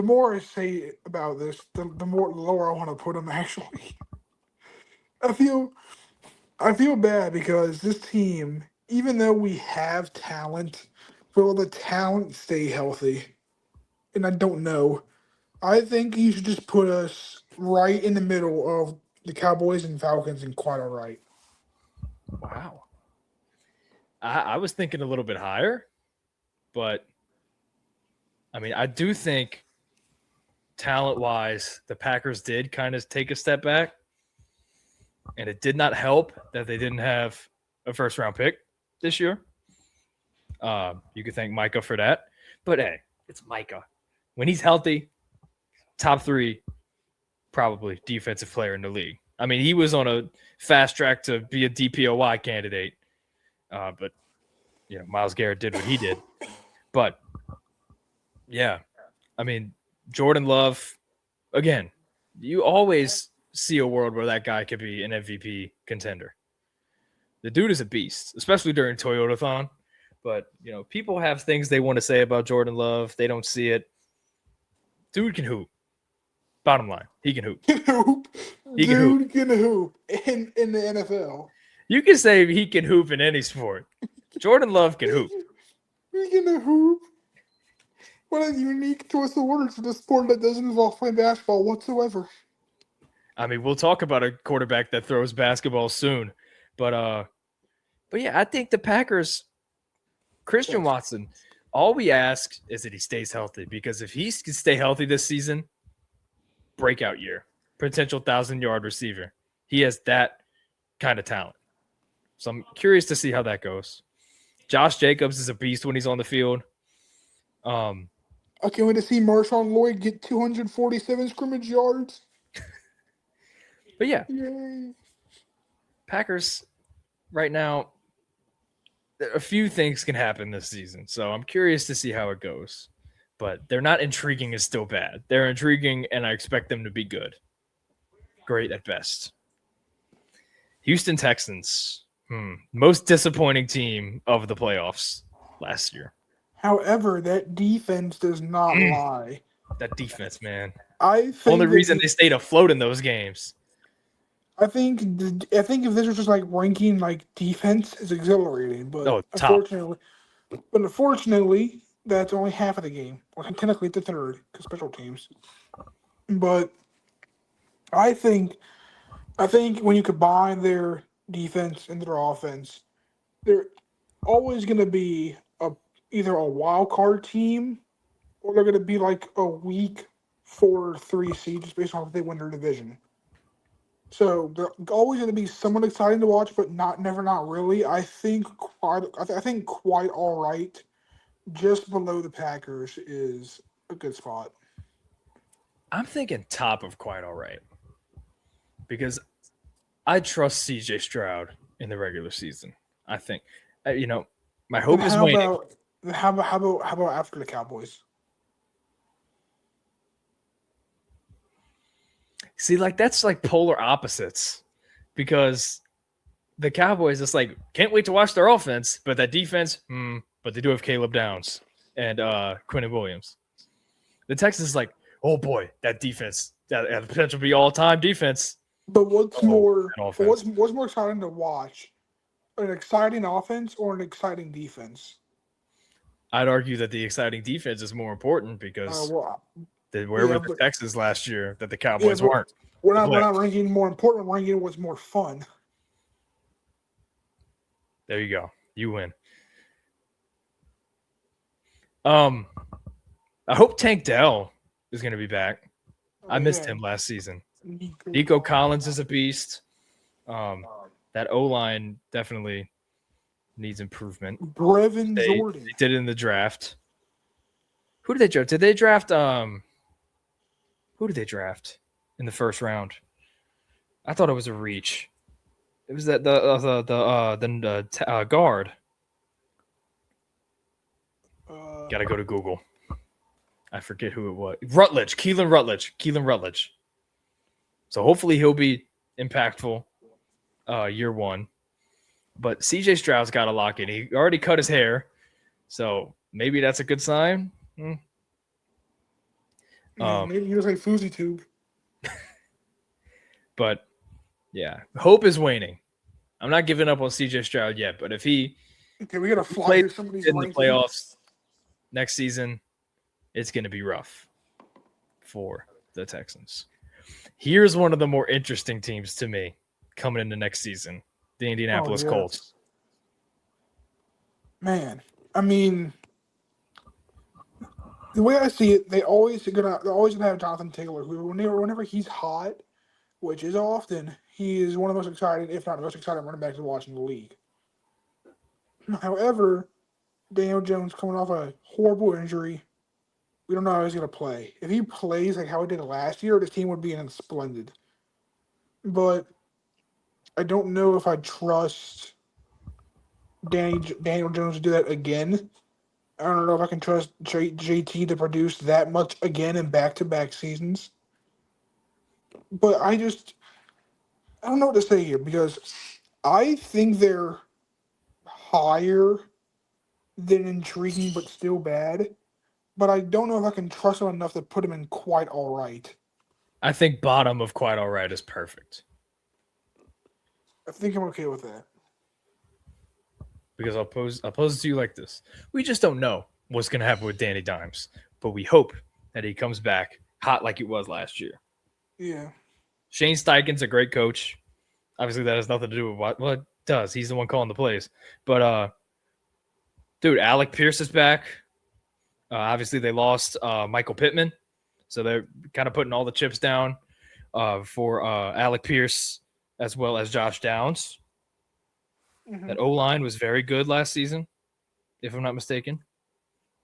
more I say about this, the lower I want to put him. Actually, I feel bad because this team, even though we have talent, will the talent stay healthy? And I don't know. I think you should just put us right in the middle of the Cowboys and Falcons and quite all right. Wow. I was thinking a little bit higher, but I mean, I do think talent-wise, the Packers did kind of take a step back, and it did not help that they didn't have a first-round pick this year. You could thank Micah for that, but hey, it's Micah. When he's healthy, top 3, probably defensive player in the league. I mean, he was on a fast track to be a DPOY candidate. But Myles Garrett did what he did. But yeah, I mean, Jordan Love, again, you always see a world where that guy could be an MVP contender. The dude is a beast, especially during Toyotathon. But people have things they want to say about Jordan Love. They don't see it. Dude can hoop. Bottom line, he can hoop. He can hoop in the NFL. You can say he can hoop in any sport. Jordan Love can hoop. He can hoop. What a unique choice of words for the sport that doesn't involve playing basketball whatsoever. I mean, we'll talk about a quarterback that throws basketball soon, but yeah, I think the Packers, Christian Watson, all we ask is that he stays healthy, because if he can stay healthy this season, breakout year, potential 1,000-yard receiver. He has that kind of talent. So I'm curious to see how that goes. Josh Jacobs is a beast when he's on the field. I can't wait to see Marshawn Lloyd get 247 scrimmage yards. But yeah, Yay. Packers right now, a few things can happen this season. So I'm curious to see how it goes. But they're not intriguing as still bad. They're intriguing, and I expect them to be good. Great at best. Houston Texans, most disappointing team of the playoffs last year. However, that defense does not lie. That defense, man. I think only reason they stayed afloat in those games. I think if this was just like ranking like defense, is exhilarating. But unfortunately, that's only half of the game. Or technically, it's the third because special teams. But I think when you combine their defense and their offense, they're always going to be either a wild card team, or they're going to be like a weak 4-3 seed just based on if they win their division. So they're always going to be somewhat exciting to watch, but not really. I think quite all right. Just below the Packers is a good spot. I'm thinking top of quite all right because I trust CJ Stroud in the regular season. I think, my Then hope is waning. how about after the Cowboys? See, like that's like polar opposites because the Cowboys, it's like can't wait to watch their offense, but that defense, but they do have Caleb Downs and Quentin Williams. The Texans is like, oh boy, that defense, that has the potential to be all time defense. But what's Oh, more an but offense. what's more exciting to watch? An exciting offense or an exciting defense? I'd argue that the exciting defense is more important Uh, because well, where yeah, were the but Texans last year that the yeah, Cowboys but weren't? we're The not playoffs. ranking more important. We're ranking what's more fun. There you go. You win. Um, I hope Tank Dell is going to be back. Oh I missed yeah, him last season. Nico Nico Collins is Collins. a beast. Um, that O line definitely needs improvement. Brevin They Jordan. did it in the draft. Who did they draft? Did they draft who did they draft in the first round? I thought it was a reach. It was that the guard. Got to go to Google. I forget who it was. Rutledge, Keelan Rutledge. So hopefully he'll be impactful year one. But CJ Stroud's got to lock in. He already cut his hair, so maybe that's a good sign. Maybe he was like Fousey Tube. But yeah, hope is waning. I'm not giving up on CJ Stroud yet, but if he Okay, we gotta fly plays through some of these in the rankings. playoffs next season, it's going to be rough for the Texans. Here's one of the more interesting teams to me coming into next season: the Indianapolis Colts. Man, I mean, the way I see it, they're always gonna have Jonathan Taylor, who whenever he's hot, which is often, he is one of the most exciting, if not the most exciting running backs to watch in the league. However, Daniel Jones coming off a horrible injury, we don't know how he's gonna play. If he plays like how he did last year, this team would be in splendid. But I don't know if I trust Daniel Jones to do that again. I don't know if I can trust JT to produce that much again in back-to-back seasons. But I don't know what to say here because I think they're higher than intriguing but still bad. But I don't know if I can trust them enough to put them in quite all right. I think bottom of quite all right is perfect I think I'm okay with that. because I'll pose it to you like this: we just don't know what's going to happen with Danny Dimes, but we hope that he comes back hot like it was last year. Yeah. Shane Steichen's a great coach. Obviously, that has nothing to do with what it does. He's the one calling the plays. But dude, Alec Pierce is back. Obviously, they lost Michael Pittman, so they're kind of putting all the chips down for Alec Pierce as well as Josh Downs. Mm-hmm. That O line was very good last season, if I'm not mistaken.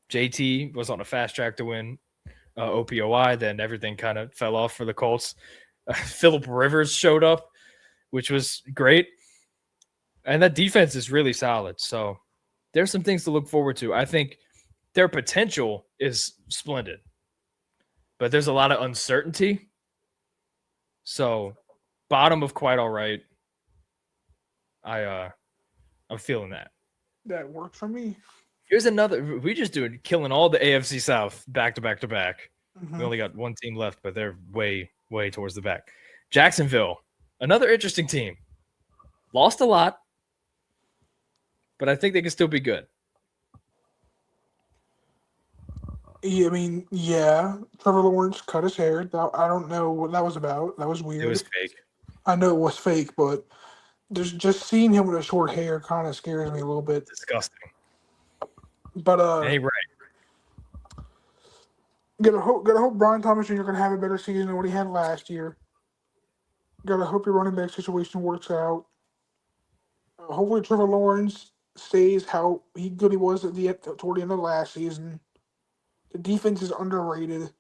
JT was on a fast track to win OPOI. Then everything kind of fell off for the Colts. Phillip Rivers showed up, which was great. And that defense is really solid. So there's some things to look forward to. I think their potential is splendid, but there's a lot of uncertainty. So bottom of quite all right. I'm feeling that. That worked for me. Here's another. We just doing killing all the AFC South back to back to back. Mm-hmm. We only got one team left, but they're way towards the back. Jacksonville, another interesting team. Lost a lot, but I think they can still be good. Yeah, I mean, yeah. Trevor Lawrence cut his hair. I don't know what that was about. That was weird. It was fake. I know it was fake, but there's just seeing him with a short hair kind of scares me a little bit. Disgusting. But Hey, right. gotta hope Brian Thomas Jr. can have a better season than what he had last year. Gotta hope your running back situation works out. Hopefully Trevor Lawrence stays how good he was toward the end of last season. The defense is underrated.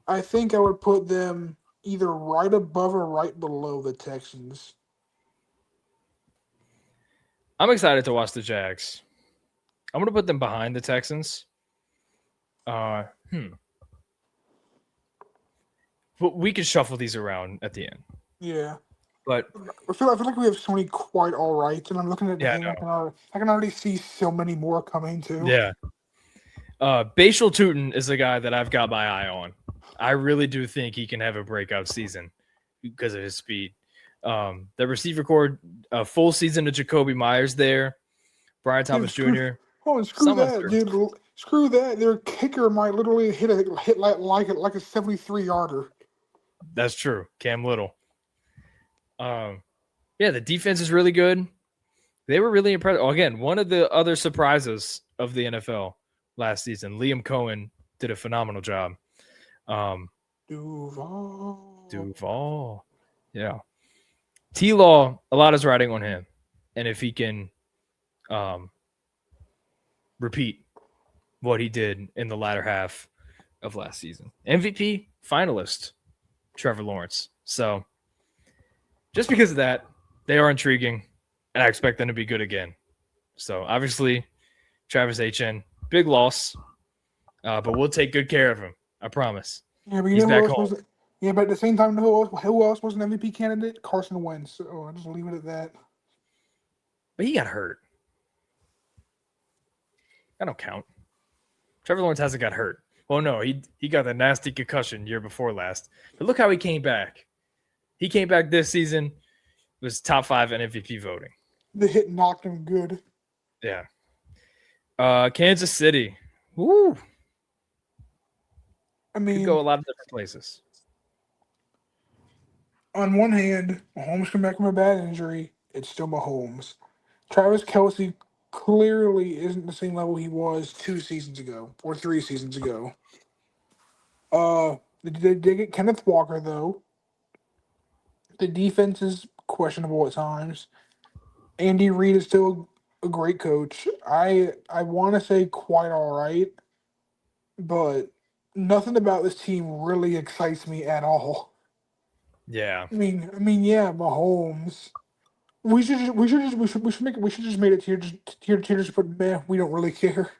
I think I would put them either right above or right below the Texans. I'm excited to watch the Jags. I'm going to put them behind the Texans. Uh, hmm. But we can shuffle these around at the end. Yeah. But I feel like we have so many quite all right, and I'm looking at the yeah, thing. I can already see so many more coming too. yeah. Bashal Tootin is a guy that I've got my eye on. I really do think he can have a breakout season because of his speed. The receiver core, a full season of Jacoby Myers there, Brian Thomas Jr. Screw that, dude. Screw that. Their kicker might literally hit like a 73-yarder. That's true. Cam Little. Yeah, the defense is really good. They were really impressed. Oh, again, one of the other surprises of the NFL last season, Liam Cohen did a phenomenal job. Duval. Yeah. T-Law, a lot is riding on him. And if he can repeat what he did in the latter half of last season. MVP finalist, Trevor Lawrence. So just because of that, they are intriguing, and I expect them to be good again. So obviously, Travis Etienne, big loss, but we'll take good care of him. I promise. Yeah, but He's back home. But at the same time, who else was an MVP candidate? Carson Wentz. So I'll just leave it at that. But he got hurt. That don't count. Trevor Lawrence hasn't got hurt. Well, no, he got the nasty concussion year before last. But look how he came back. He came back this season, was top 5 in MVP voting. The hit knocked him good. Yeah. Kansas City. Woo. I mean, could go a lot of different places. On one hand, Mahomes come back from a bad injury. It's still Mahomes. Travis Kelce clearly isn't the same level he was 2 seasons ago or 3 seasons ago. They did get Kenneth Walker though. The defense is questionable at times. Andy Reid is still a great coach. I want to say quite all right, but nothing about this team really excites me at all. Yeah. I mean, yeah, Mahomes. We should just made it here to just put man. We don't really care.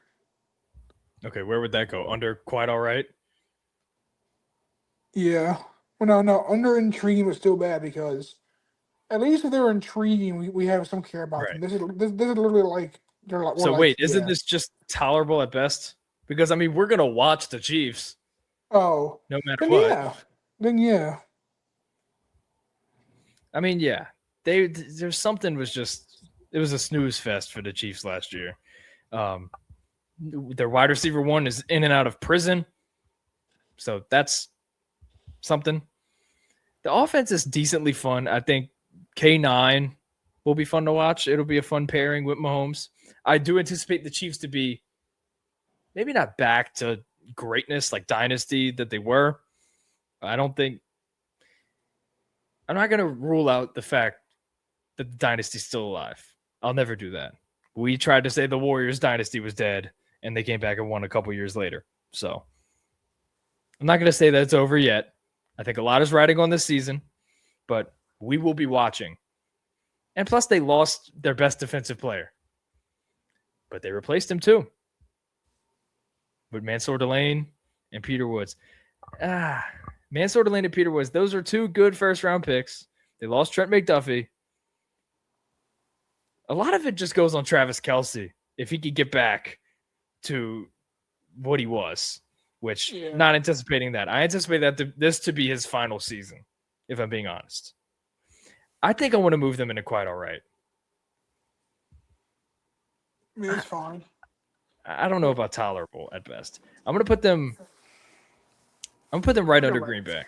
Okay, where would that go? Under quite all right. Yeah. Well, no. Under intriguing was still bad because at least if they're intriguing, we have some care about them. This is literally like they're like. So wait, isn't this just tolerable at best? Because I mean, we're gonna watch the Chiefs. Oh, no matter then what. Yeah. Then yeah. I mean, yeah. There's something was just it was a snooze fest for the Chiefs last year. Their wide receiver one is in and out of prison, so that's something. The offense is decently fun. I think K9 will be fun to watch. It'll be a fun pairing with Mahomes. I do anticipate the Chiefs to be maybe not back to greatness like dynasty that they were. I'm not going to rule out the fact that the dynasty's still alive. I'll never do that. We tried to say the Warriors dynasty was dead, and they came back and won a couple years later. So I'm not going to say that it's over yet. I think a lot is riding on this season, but we will be watching. And plus, they lost their best defensive player, but they replaced him too with Mansour Delane and Peter Woods. Mansour Delane and Peter Woods, those are 2 good first-round picks. They lost Trent McDuffie. A lot of it just goes on Travis Kelce if he could get back to what he was, which not anticipating that. I anticipate this to be his final season, if I'm being honest. I think I want to move them into quite all right. I mean, it's fine. I don't know about tolerable at best. I'm going to put them right under Green Bay.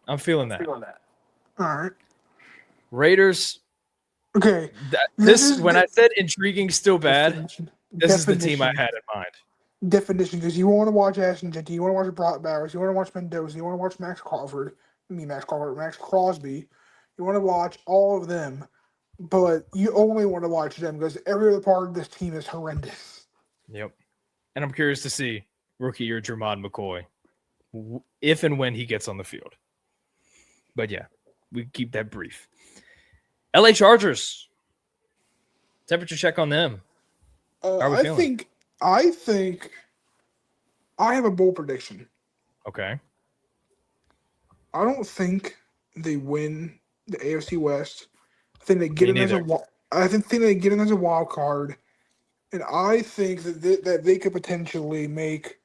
I'm feeling that. All right. Raiders. Okay. I said intriguing, still bad, this is the team I had in mind. Definition, because you want to watch Ashton Jetty, you want to watch Brock Bowers, you want to watch Mendoza, you want to watch Max Crosby. You want to watch all of them, but you only want to watch them because every other part of this team is horrendous. Yep. and I'm curious to see rookie year Jermon McCoy if and when he gets on the field. But yeah, we keep that brief. LA Chargers. Temperature check on them. How are we I feeling? think I have a bold prediction. Okay. I don't think they win the AFC West. I think they get Me in as neither. think they get in as a wild card, and I think that they could potentially make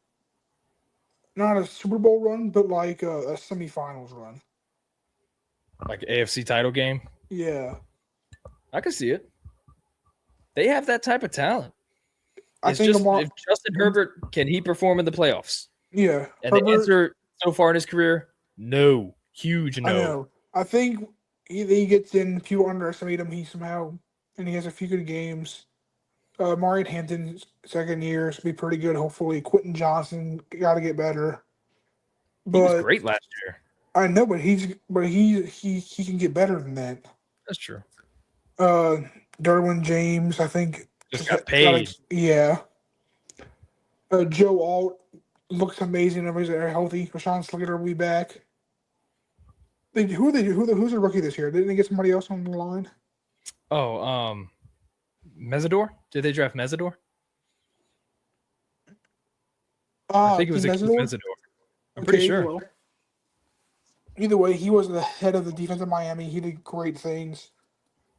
not a Super Bowl run, but like a semifinals run. Like AFC title game. Yeah, I can see it. They have that type of talent. I It's think just if Justin Herbert, can he perform in the playoffs? Yeah, And the Herbert. answer so far in his career, no. Huge I no. know. I think he gets in. People underestimate him. And he has a few good games. Mario Hampton's second year should be pretty good. Hopefully, Quentin Johnson got to get better. He was But great last year. I know, but he can get better than that. That's true. Derwin James, I think, Just got paid. Joe Alt looks amazing. Everybody's healthy. Rashawn Slater will be back. Who's the rookie this year? Didn't they get somebody else on the line? Oh, Mesidor? Did they draft Mesidor? I think it was Mesidor. I'm pretty sure. Well, either way, he was the head of the defense of Miami. He did great things.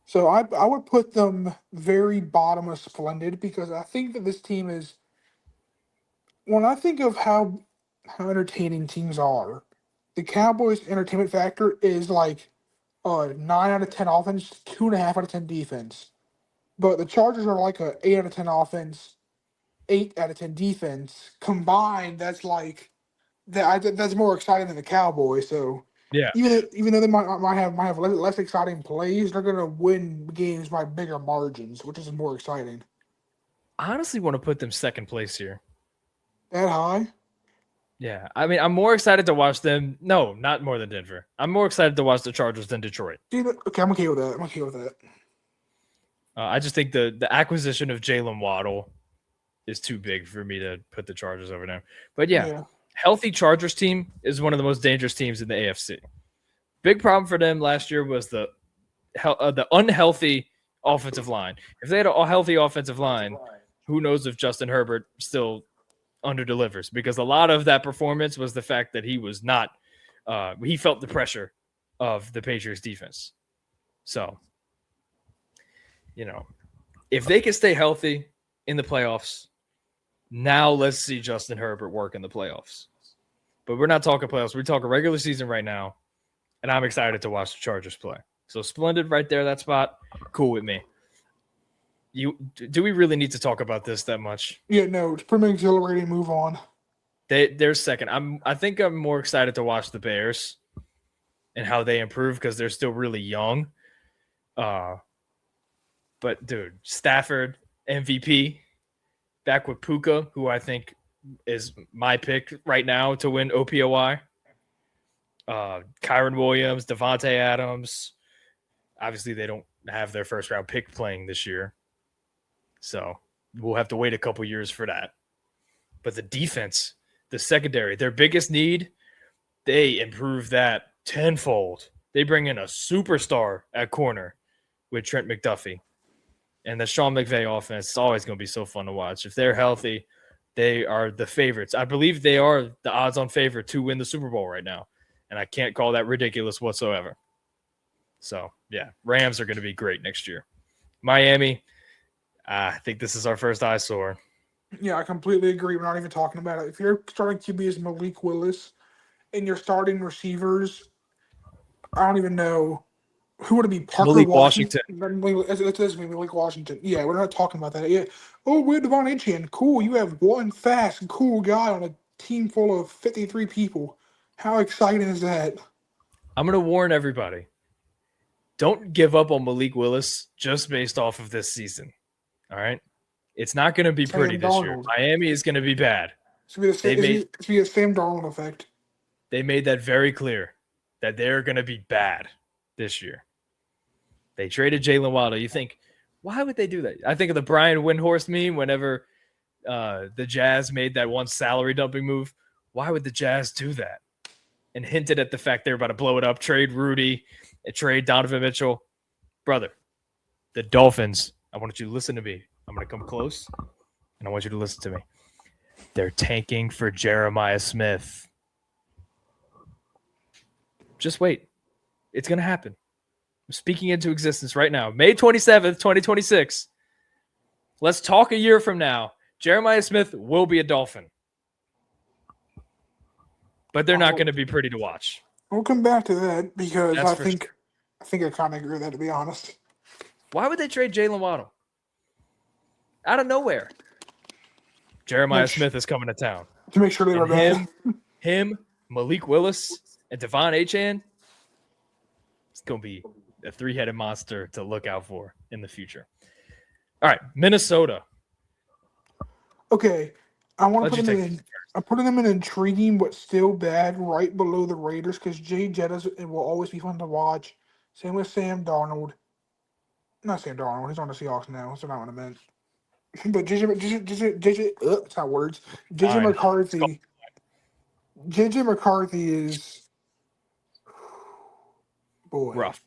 So I would put them very bottom of splendid because I think that this team is. When I think of how entertaining teams are, the Cowboys' entertainment factor is like 9 out of 10 offense, 2.5 out of 10 defense. But the Chargers are like a 8 out of 10 offense, 8 out of 10 defense. Combined, that's like that's more exciting than the Cowboys. So Yeah. even though they might have less exciting plays, they're gonna win games by bigger margins, which is more exciting. I honestly want to put them second place here. That high? Yeah. I mean, I'm more excited to watch them. No, not more than Denver. I'm more excited to watch the Chargers than Detroit. Okay, I'm okay with that. I just think the acquisition of Jalen Waddle is too big for me to put the Chargers over them. But yeah, healthy Chargers team is one of the most dangerous teams in the AFC. Big problem for them last year was the unhealthy offensive line. If they had a healthy offensive line, who knows if Justin Herbert still underdelivers? Because a lot of that performance was the fact that he was not he felt the pressure of the Patriots defense. So, if they can stay healthy in the playoffs, now let's see Justin Herbert work in the playoffs. But we're not talking playoffs. We're talking regular season right now, and I'm excited to watch the Chargers play. So splendid right there, that spot. Cool with me. Do we really need to talk about this that much? Yeah, no, it's pretty exhilarating. Move on. They're second. I think I'm more excited to watch the Bears and how they improve because they're still really young. But dude, Stafford MVP back with Puka, who I think is my pick right now to win OPOI. Kyron Williams, Devontae Adams. Obviously, they don't have their first round pick playing this year, so we'll have to wait a couple years for that. But the defense, the secondary, their biggest need, they improve that tenfold. They bring in a superstar at corner with Trent McDuffie. And the Sean McVay offense is always going to be so fun to watch. If they're healthy, they are the favorites. I believe they are the odds-on favorite to win the Super Bowl right now. And I can't call that ridiculous whatsoever. So, yeah, Rams are going to be great next year. Miami, I think this is our first eyesore. Yeah, I completely agree. We're not even talking about it. If your starting QB is Malik Willis and your starting receivers, I don't even know. Who would it be? Parker Malik Washington. It's Malik Washington. Yeah, we're not talking about that. Yeah. Oh, we have Devon Etienne. Cool. You have one fast, cool guy on a team full of 53 people. How exciting is that? I'm going to warn everybody. Don't give up on Malik Willis just based off of this season. All right? It's not going to be pretty this year. Miami is going to be bad. It's going to be a Sam Darnold effect. They made that very clear that they're going to be bad this year. They traded Jalen Waddle. You think, why would they do that? I think of the Brian Windhorst meme whenever the Jazz made that one salary dumping move. Why would the Jazz do that? And hinted at the fact they were about to blow it up, trade Rudy, and trade Donovan Mitchell. Brother, the Dolphins, I want you to listen to me. I'm going to come close, and I want you to listen to me. They're tanking for Jeremiah Smith. Just wait. It's going to happen. I'm speaking into existence right now. May 27th, 2026. Let's talk a year from now. Jeremiah Smith will be a Dolphin. But they're not going to be pretty to watch. We'll come back to that because That's I for think sure. I kind of agree with that, to be honest. Why would they trade Jalen Waddle? Out of nowhere. Jeremiah Smith is coming to town. To make sure they were bad. Him, Malik Willis, and Devon Achane. It's going to be a three-headed monster to look out for in the future. All right, Minnesota. Okay, I want to put them in. I'm putting them in intriguing but still bad, right below the Raiders, because Jay Jettas will always be fun to watch. Same with Sam Darnold. Not Sam Darnold. He's on the Seahawks now. That's not what I meant. But it's not words. JJ McCarthy. JJ McCarthy is rough.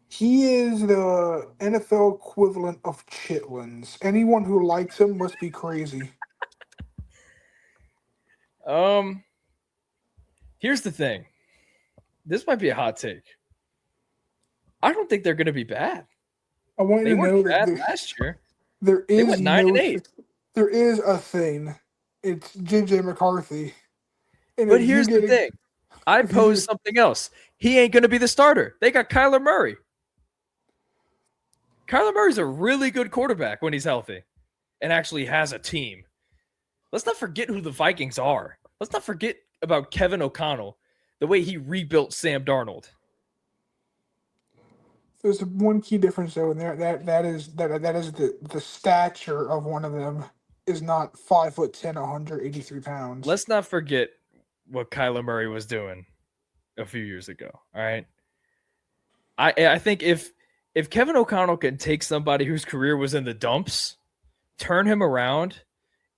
He is the NFL equivalent of chitlins. Anyone who likes him must be crazy. Here's the thing. This might be a hot take. I don't think they're going to be bad. I want you to know that last year. There is they went 9-8. There is a thing. It's JJ McCarthy. And but here's the thing. I pose something else. He ain't going to be the starter. They got Kyler Murray. Kyler Murray's a really good quarterback when he's healthy and actually has a team. Let's not forget who the Vikings are. Let's not forget about Kevin O'Connell, the way he rebuilt Sam Darnold. There's one key difference though, and that is the stature of one of them is not 5'10", 183 pounds. Let's not forget what Kyler Murray was doing a few years ago. All right. I think if Kevin O'Connell can take somebody whose career was in the dumps, turn him around,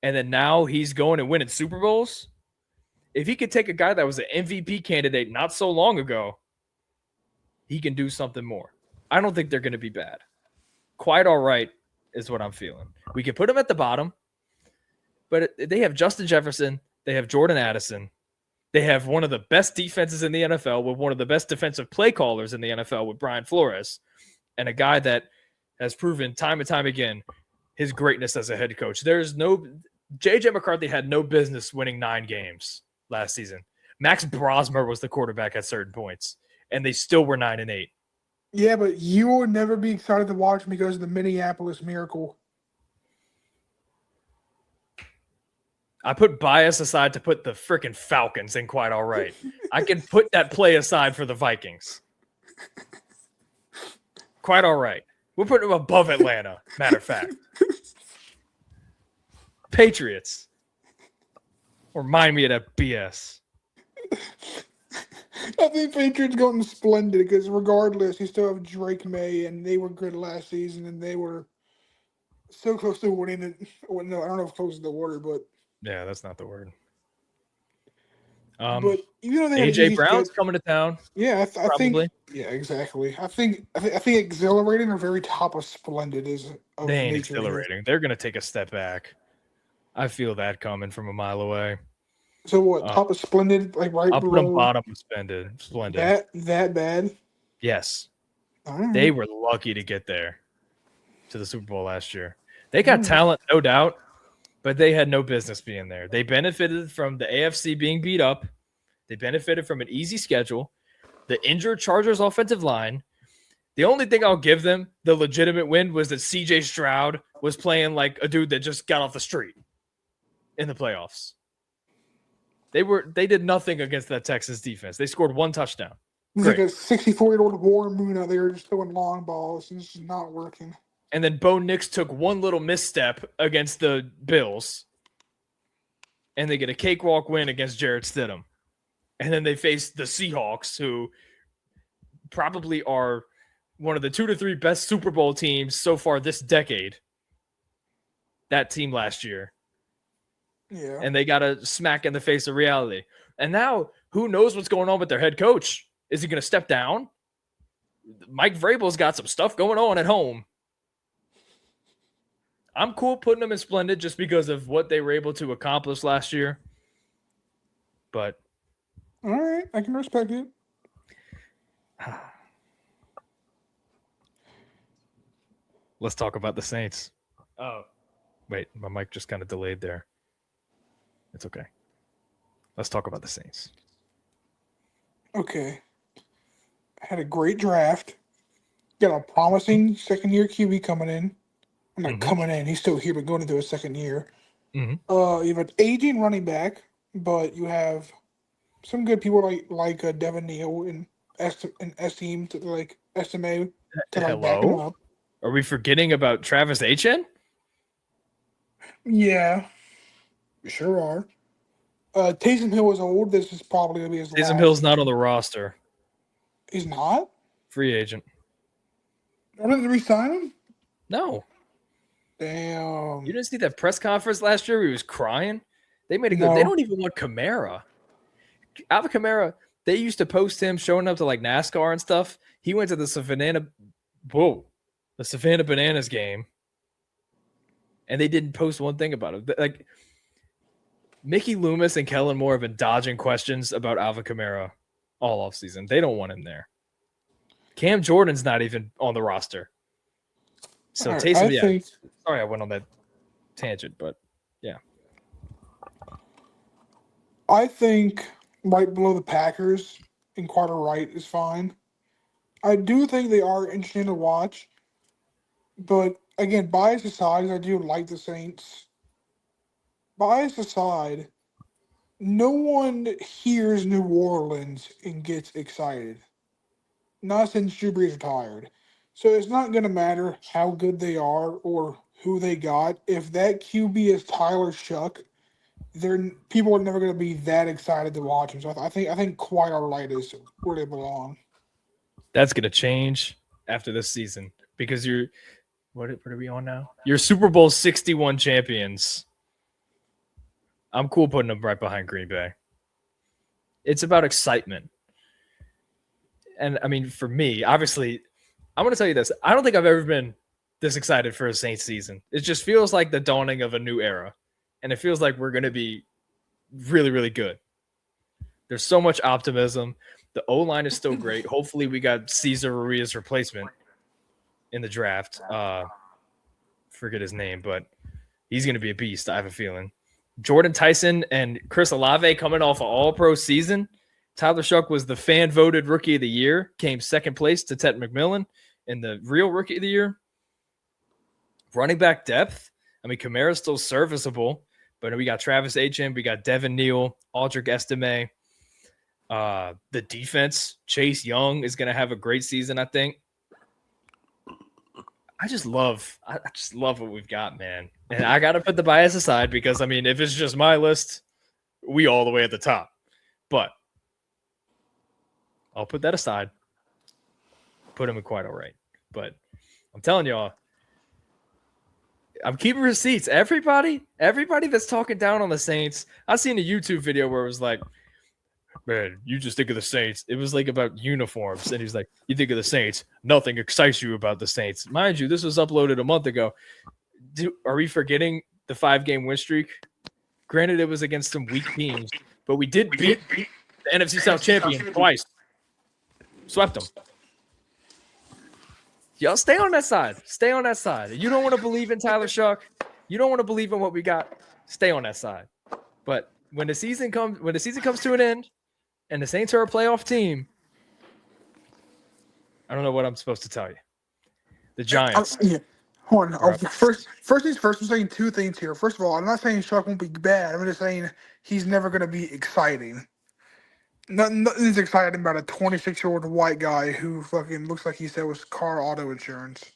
and then now he's going and winning Super Bowls, if he could take a guy that was an MVP candidate not so long ago, he can do something more. I don't think they're going to be bad. Quite all right is what I'm feeling. We can put them at the bottom, but they have Justin Jefferson. They have Jordan Addison. They have one of the best defenses in the NFL with one of the best defensive play callers in the NFL with Brian Flores, and a guy that has proven time and time again his greatness as a head coach. J.J. McCarthy had no business winning 9 games last season. Max Brosmer was the quarterback at certain points, and they still were 9-8. Yeah, but you will never be excited to watch him because of the Minneapolis Miracle. I put bias aside to put the freaking Falcons in quite all right. I can put that play aside for the Vikings. Quite all right. We're putting them above Atlanta, matter of fact. Patriots. Remind me of that BS. I think Patriots going splendid because regardless, you still have Drake May, and they were good last season, and they were so close to winning it. Well, no, I don't know if close to the order, but yeah, that's not the word. But you know, AJ Brown's coming to town. Yeah, I think. Yeah, exactly. I think exhilarating or very top of splendid is. They ain't exhilarating. They're going to take a step back. I feel that coming from a mile away. So what? Top of splendid, like right I'll below. Put them bottom of splendid. That bad? Yes. Right. They were lucky to get there to the Super Bowl last year. They got talent, no doubt, but they had no business being there. They benefited from the AFC being beat up. They benefited from an easy schedule, the injured Chargers offensive line. The only thing I'll give them, the legitimate win, was that CJ Stroud was playing like a dude that just got off the street in the playoffs. They did nothing against that Texas defense. They scored 1 touchdown. He's like a 64-year-old Warren Moon out there just throwing long balls. It's just not working. And then Bo Nix took one little misstep against the Bills, and they get a cakewalk win against Jarrett Stidham. And then they face the Seahawks, who probably are one of the 2 to 3 best Super Bowl teams so far this decade. That team last year. Yeah. and they got a smack in the face of reality. And now, who knows what's going on with their head coach? Is he going to step down? Mike Vrabel's got some stuff going on at home. I'm cool putting them in Splendid just because of what they were able to accomplish last year. But all right, I can respect it. let's talk about the Saints. Oh, wait, my mic just kind of delayed there. It's okay. Let's talk about the Saints. Okay. Had a great draft. Got a promising second-year QB coming in. I'm not coming in. He's still here, but going into his second year. You have an aging running back, but you have some good people like Devin Neal and Esteem to like estimate to like back him up. Are we forgetting about Travis Etienne? Yeah, we sure are. Taysom Hill is old. This is probably gonna be his last. Taysom Hill's not on the roster. He's not? Free agent. Didn't they re-sign him? No. Damn. You didn't see that press conference last year where he was crying? They made it good. They don't even want Kamara. Alvin Kamara, they used to post him showing up to like NASCAR and stuff. He went to the Savannah Bananas game, and they didn't post one thing about it. Like Mickey Loomis and Kellen Moore have been dodging questions about Alvin Kamara all offseason. They don't want him there. Cam Jordan's not even on the roster. So right, Taysom, sorry I went on that tangent, but yeah. I think right below the Packers and Carter Wright is fine. I do think they are interesting to watch. But again, bias aside, I do like the Saints. Bias aside, no one hears New Orleans and gets excited. Not since Drew Brees retired. So it's not going to matter how good they are or who they got. If that QB is Tyler Shuck, people are never going to be that excited to watch him. So I think quite all right is where they belong. That's going to change after this season because what are we on now? You're Super Bowl 61 champions. I'm cool putting them right behind Green Bay. It's about excitement. And, I mean, for me, obviously, I'm going to tell you this. I don't think I've ever been this excited for a Saints season. It just feels like the dawning of a new era. And it feels like we're going to be really, really good. There's so much optimism. The O-line is still great. Hopefully we got Cesar Ruiz replacement in the draft. Forget his name, but he's going to be a beast, I have a feeling. Jordan Tyson and Chris Olave coming off an all-pro season. Tyler Shuck was the fan-voted Rookie of the Year, came second place to Ted McMillan in the real Rookie of the Year. Running back depth. I mean, Kamara's still serviceable, but we got Travis Etienne, we got Devin Neal, Aldrick Estime. The defense, Chase Young is going to have a great season, I think. I just love what we've got, man. And I got to put the bias aside because, I mean, if it's just my list, we all the way at the top. But I'll put that aside. Put him in quite all right. But I'm telling y'all, I'm keeping receipts. Everybody that's talking down on the Saints, I've seen a YouTube video where it was like, man, you just think of the Saints. It was like about uniforms. And he's like, you think of the Saints. Nothing excites you about the Saints. Mind you, this was uploaded a month ago. Are we forgetting the 5-game win streak? Granted, it was against some weak teams, but we did beat the NFC South champion twice. Swept them. Y'all stay on that side. Stay on that side. You don't want to believe in Tyler Shuck. You don't want to believe in what we got. Stay on that side. But when the season comes to an end, and the Saints are a playoff team, I don't know what I'm supposed to tell you. The Giants. Hold on. First things first, I'm saying two things here. First of all, I'm not saying Shuck won't be bad. I'm just saying he's never going to be exciting. Nothing's exciting about a 26-year-old white guy who fucking looks like he said was car auto insurance.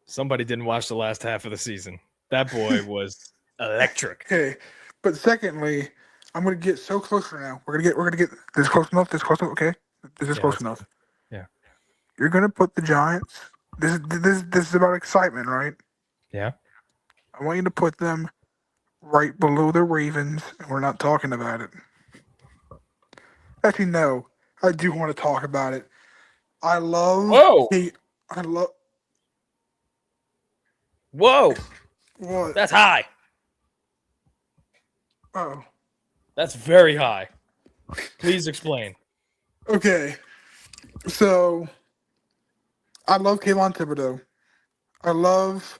Somebody didn't watch the last half of the season. That boy was electric. Okay, but secondly, I'm gonna get so close for now. We're gonna get this close enough. Okay, this is close enough. Yeah. You're gonna put the Giants. This is about excitement, right? Yeah. I want you to put them right below the Ravens, and we're not talking about it. Actually, no, I do want to talk about it. I love Whoa, Kate. I love whoa, what? that's high. Oh, That's very high. Please explain. okay. So I love Kayvon Thibodeau. I love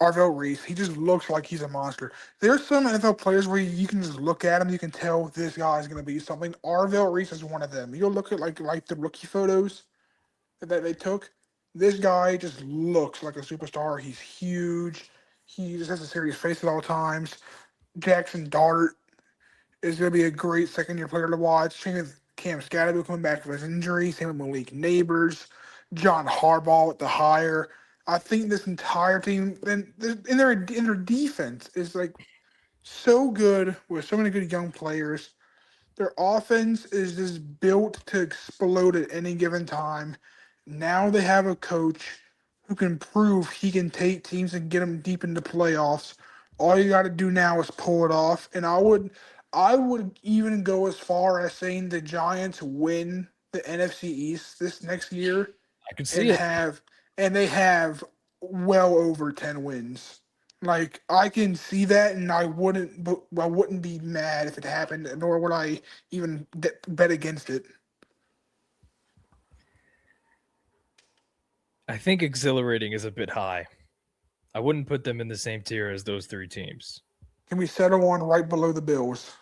Arvell Reese. He just looks like he's a monster. There's some NFL players where you can just look at him, you can tell this guy's gonna be something. Arvell Reese is one of them. You'll look at like the rookie photos that they took. This guy just looks like a superstar. He's huge. He just has a serious face at all times. Jackson Dart is going to be a great second year player to watch. Same with Cam Scatterby coming back from his injury. Same with Malik Neighbors, John Harbaugh with the hire. I think this entire team and in their defense is like so good with so many good young players. Their offense is just built to explode at any given time. Now they have a coach who can prove he can take teams and get them deep into playoffs. All you got to do now is pull it off. And I would even go as far as saying the Giants win the NFC East this next year I can see and it. they have well over 10 wins. Like I can see that, and I wouldn't be mad if it happened, nor would I even bet against it. I think exhilarating is a bit high. I wouldn't put them in the same tier as those three teams. Can we settle on right below the Bills?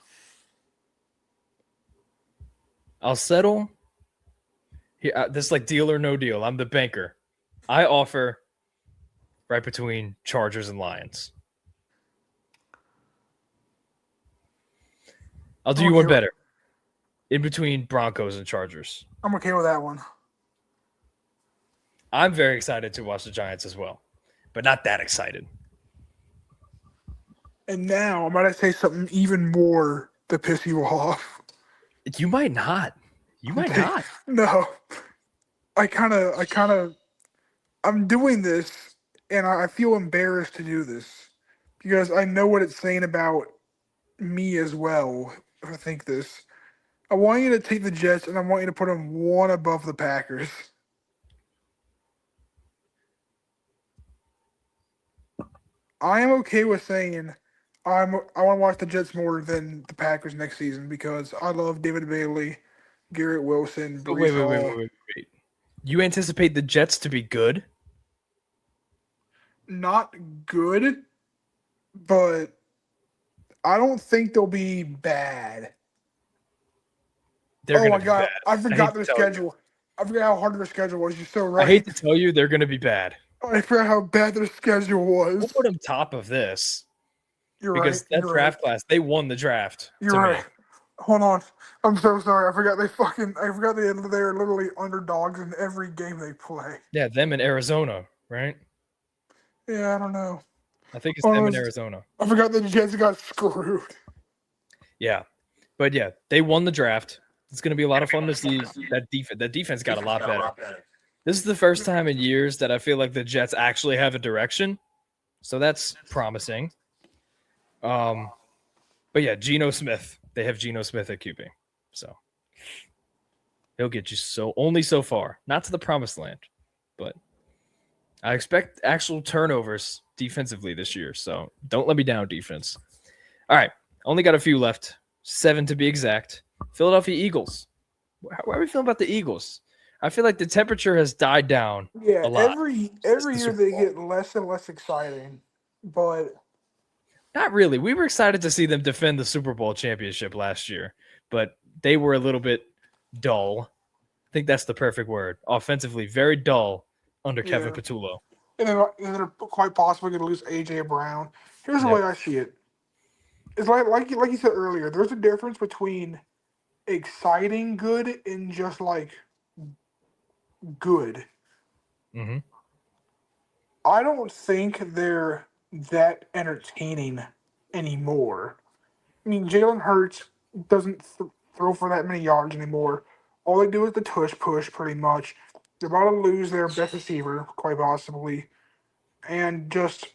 I'll settle. Here, this is like deal or no deal. I'm the banker. I offer right between Chargers and Lions. I'll do I'm you okay. one better. In between Broncos and Chargers. I'm okay with that one. I'm very excited to watch the Giants as well, but not that excited. And now I'm gonna say something even more to piss you off. You might not. You might not. No, I'm doing this, and I feel embarrassed to do this because I know what it's saying about me as well. If I think this, I want you to take the Jets, and I want you to put them one above the Packers. I am okay with saying I want to watch the Jets more than the Packers next season because I love David Bailey, Garrett Wilson, But Brees Hall. wait. You anticipate the Jets to be good? Not good, but I don't think they'll be bad. They're Oh gonna my be god, bad. I I hate forgot to their tell you. schedule. I forgot how hard their schedule was. You're so I hate right. to tell you, they're gonna be bad. I forgot how bad their schedule We'll was. put them top of this You're right. because that You're right. draft class, they won the draft You're to me. right. Hold on. I'm so sorry. I forgot they're literally underdogs in every game they play. Yeah, them in Arizona, right? Yeah, I don't know. I think it's Hold them on. in Arizona. I forgot the Jets got screwed. Yeah. But yeah, they won the draft. It's going to be a lot of fun to see that defense. That defense got a lot better. This is the first time in years that I feel like the Jets actually have a direction. So that's promising. But yeah, Geno Smith. They have Geno Smith at QB. So he'll get you only so far. Not to the promised land. But I expect actual turnovers defensively this year. So don't let me down, defense. All right. Only got a few left. 7 to be exact. Philadelphia Eagles. How are we feeling about the Eagles? I feel like the temperature has died down Yeah, a lot. every year they get less and less exciting, but Not really. We were excited to see them defend the Super Bowl championship last year, but they were a little bit dull. I think that's the perfect word. Offensively, very dull under Kevin yeah, Patullo. and they're quite possibly going to lose AJ Brown. Here's the Yep. way I see it. It's like you said earlier. There's a difference between exciting good and just like good. Mm-hmm. I don't think they're that entertaining anymore. I mean, Jalen Hurts doesn't throw for that many yards anymore. All they do is the tush push, pretty much. They're about to lose their best receiver, quite possibly, and just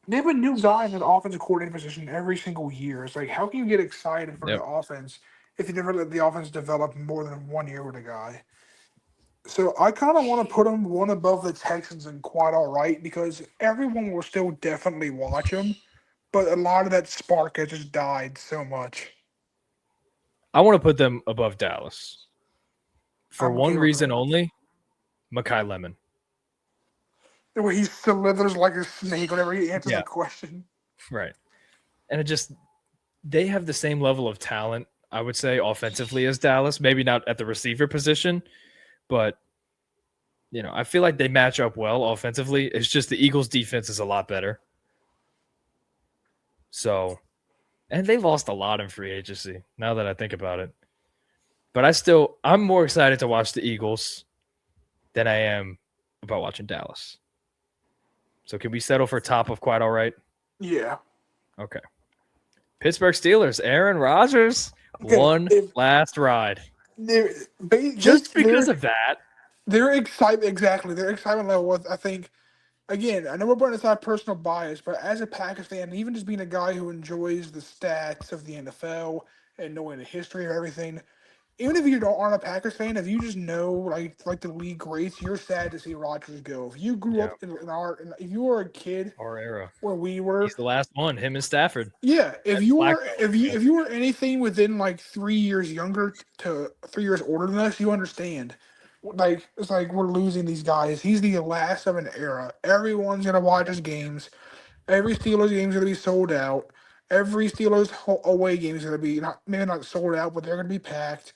They have a new guy in the offensive coordinator position every single year. It's like, how can you get excited for the Yep. offense if you never let the offense develop more than 1 year with a guy? So I kind of want to put them one above the Texans and quite all right because everyone will still definitely watch them, but a lot of that spark has just died so much. I want to put them above Dallas for I'm okay one with reason that. only. Makai Lemon. The way he slithers like a snake whenever he answers Yeah, a question. right. And it just they have the same level of talent, I would say, offensively as Dallas. Maybe not at the receiver position, but I feel like they match up well offensively. It's just the Eagles' defense is a lot better. So, and they lost a lot in free agency. Now that I think about it, but I'm more excited to watch the Eagles than I am about watching Dallas. So, can we settle for top of quite all right? Yeah. Okay. Pittsburgh Steelers, Aaron Rodgers, Okay. one If last ride. they're Just just because of that, their excitement exactly their excitement level was I think again, I know we're putting aside personal bias, but as a Packers fan, even just being a guy who enjoys the stats of the NFL and knowing the history of everything, even if you don't aren't a Packers fan, if you just know like the league greats, you're sad to see Rodgers go. If you grew yeah, up if you were a kid our era. where we were, He's the last one, him and Stafford. yeah, if That's you Black. were if you were anything within like 3 years younger to 3 years older than us, you understand. Like it's like we're losing these guys. He's the last of an era. Everyone's gonna watch his games. Every Steelers game is gonna be sold out. Every Steelers away game is gonna be not maybe not sold out, but they're gonna be packed.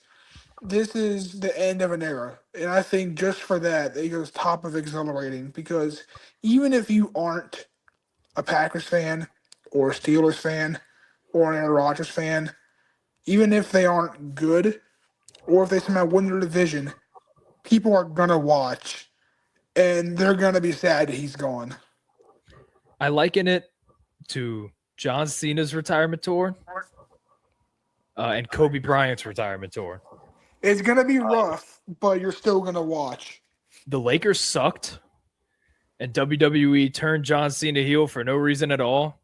This is the end of an era, and I think just for that, it goes top of exhilarating because even if you aren't a Packers fan or a Steelers fan or an Aaron Rodgers fan, even if they aren't good or if they somehow win their division, people are gonna watch and they're gonna be sad that he's gone. I liken it to John Cena's retirement tour and Kobe Bryant's retirement tour. It's gonna be rough, but you're still gonna watch. The Lakers sucked, and WWE turned John Cena heel for no reason at all,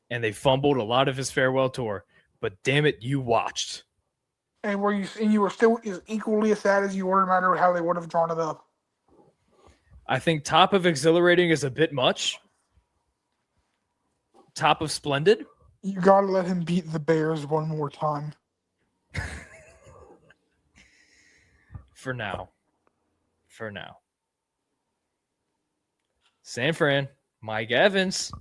and they fumbled a lot of his farewell tour. But damn it, you watched. And you were still as equally as sad as you were, no matter how they would have drawn it up. I think top of exhilarating is a bit much. Top of splendid. You gotta let him beat the Bears one more time. For now. San Fran, Mike Evans.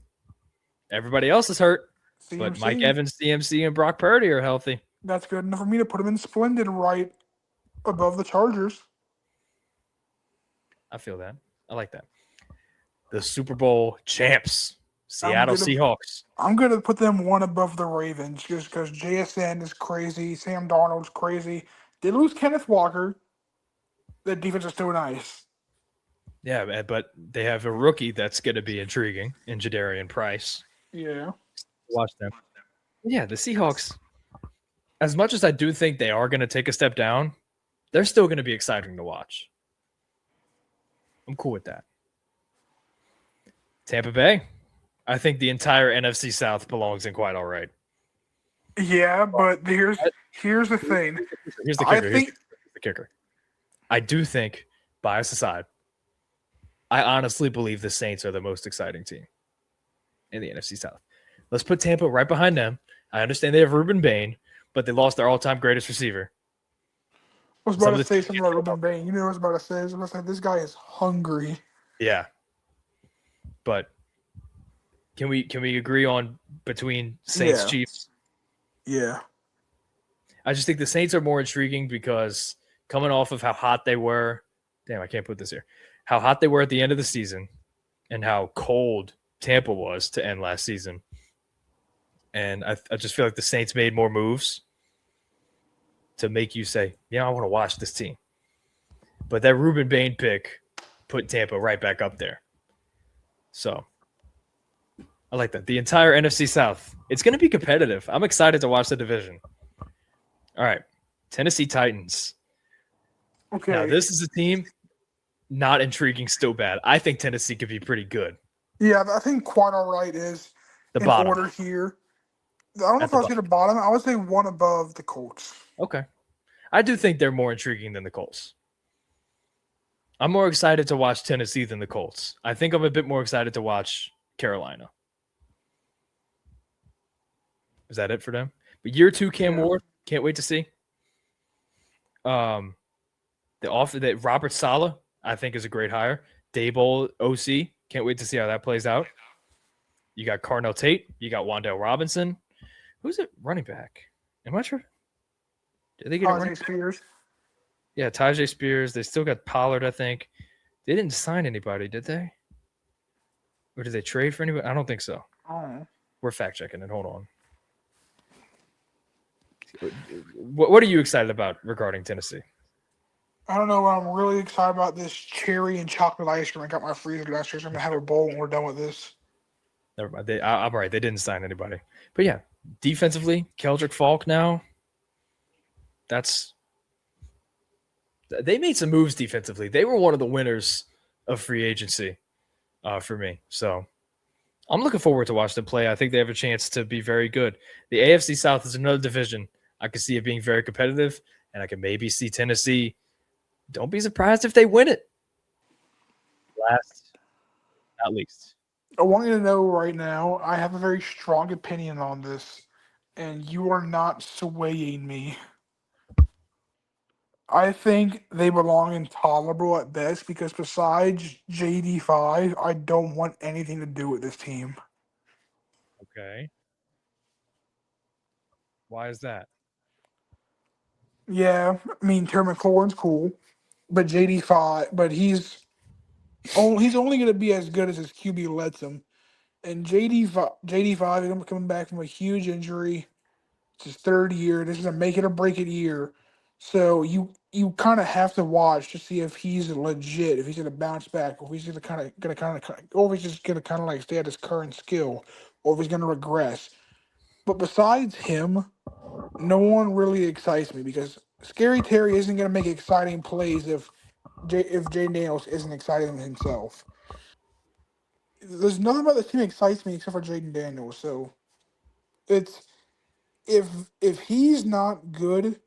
Everybody else is hurt, but CMC. Mike Evans, CMC, and Brock Purdy are healthy. That's good enough for me to put him in splendid right above the Chargers. I feel that. I like that. The Super Bowl champs, Seattle Seahawks. I'm gonna put them one above the Ravens just because JSN is crazy, Sam Darnold's crazy. They lose Kenneth Walker. The defense is still nice. Yeah, but they have a rookie that's going to be intriguing in Jadarian Price. Yeah. Watch them. Yeah, the Seahawks, as much as I do think they are going to take a step down, they're still going to be exciting to watch. I'm cool with that. Tampa Bay. I think the entire NFC South belongs in quite all right. Yeah, but here's the thing. Here's the kicker. Here's the kicker. I do think, bias aside, I honestly believe the Saints are the most exciting team in the NFC South. Let's put Tampa right behind them. I understand they have Reuben Bain, but they lost their all-time greatest receiver. I was about to say something about Reuben Bain. You know what I was about to say? I was about to say this guy is hungry. Yeah. But can we agree on between Saints Chiefs? Yeah. I just think the Saints are more intriguing because coming off of how hot they were, damn, I can't put this here. How hot they were at the end of the season and how cold Tampa was to end last season. And I just feel like the Saints made more moves to make you say, yeah, I want to watch this team. But that Reuben Bain pick put Tampa right back up there. So I like that. The entire NFC South. It's going to be competitive. I'm excited to watch the division. All right. Tennessee Titans. Okay. Now, this is a team not intriguing, still bad. I think Tennessee could be pretty good. Yeah, I think quite all right is The in bottom, order here. I don't know at if I the would say bottom. the bottom. I would say one above the Colts. Okay. I do think they're more intriguing than the Colts. I'm more excited to watch Tennessee than the Colts. I think I'm a bit more excited to watch Carolina. Is that it for them? But year two, Cam Yeah. Ward, can't wait to see. Um, the offer that Robert Saleh, I think, is a great hire. Daboll, OC, can't wait to see how that plays out. You got Carnell Tate, you got Wandale Robinson. Who's it running back? Am I sure? Did they get a running Tajay back? Spears. Yeah, Tajay Spears. They still got Pollard, I think. They didn't sign anybody, did they? Or did they trade for anybody? I don't think so. Oh. We're fact checking it. Hold on. What are you excited about regarding Tennessee? I don't know. I'm really excited about this cherry and chocolate ice cream. I got my freezer last year, so I'm gonna have a bowl when we're done with this. Never mind. I'm right. They didn't sign anybody. But yeah, defensively, Keldrick Falk now. That's they made some moves defensively. They were one of the winners of free agency for me. So I'm looking forward to watch them play. I think they have a chance to be very good. The AFC South is another division. I can see it being very competitive, and I can maybe see Tennessee. Don't be surprised if they win it. Last, not least. I want you to know right now, I have a very strong opinion on this, and you are not swaying me. I think they belong in tolerable at best because besides JD5, I don't want anything to do with this team. Okay. Why is that? Yeah, I mean Terry McLaurin's cool, but JD5, but he's only going to be as good as his QB lets him. And JD5 is coming back from a huge injury. It's his third year. This is a make it or break it year. So you kind of have to watch to see if he's legit, if he's gonna bounce back, or if he's or if he's just gonna kind of like stay at his current skill, or if he's gonna regress. But besides him, no one really excites me because Scary Terry isn't gonna make exciting plays if Jay Daniels isn't exciting himself. There's nothing about this team excites me except for Jaden Daniels. So it's if if he's not good,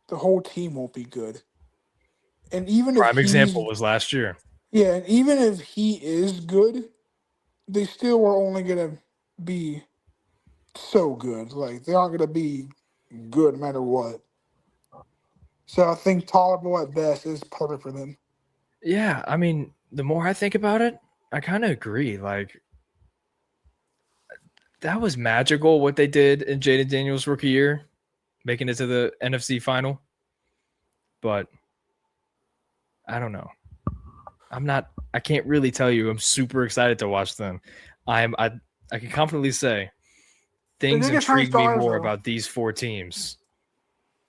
the whole team won't be good. And even if Prime example he's was last year. yeah, and even if he is good, they still are only gonna be so good. Like they aren't gonna be good no matter what. So I think tolerable at best is perfect for them. Yeah, I mean, the more I think about it, I kind of agree. Like that was magical what they did in Jaden Daniels' rookie year, making it to the NFC final. But I don't know. I'm not. I can't really tell you. I'm super excited to watch them. I'm. I can confidently say They things did get Sunny intrigue me Stars more though. about these four teams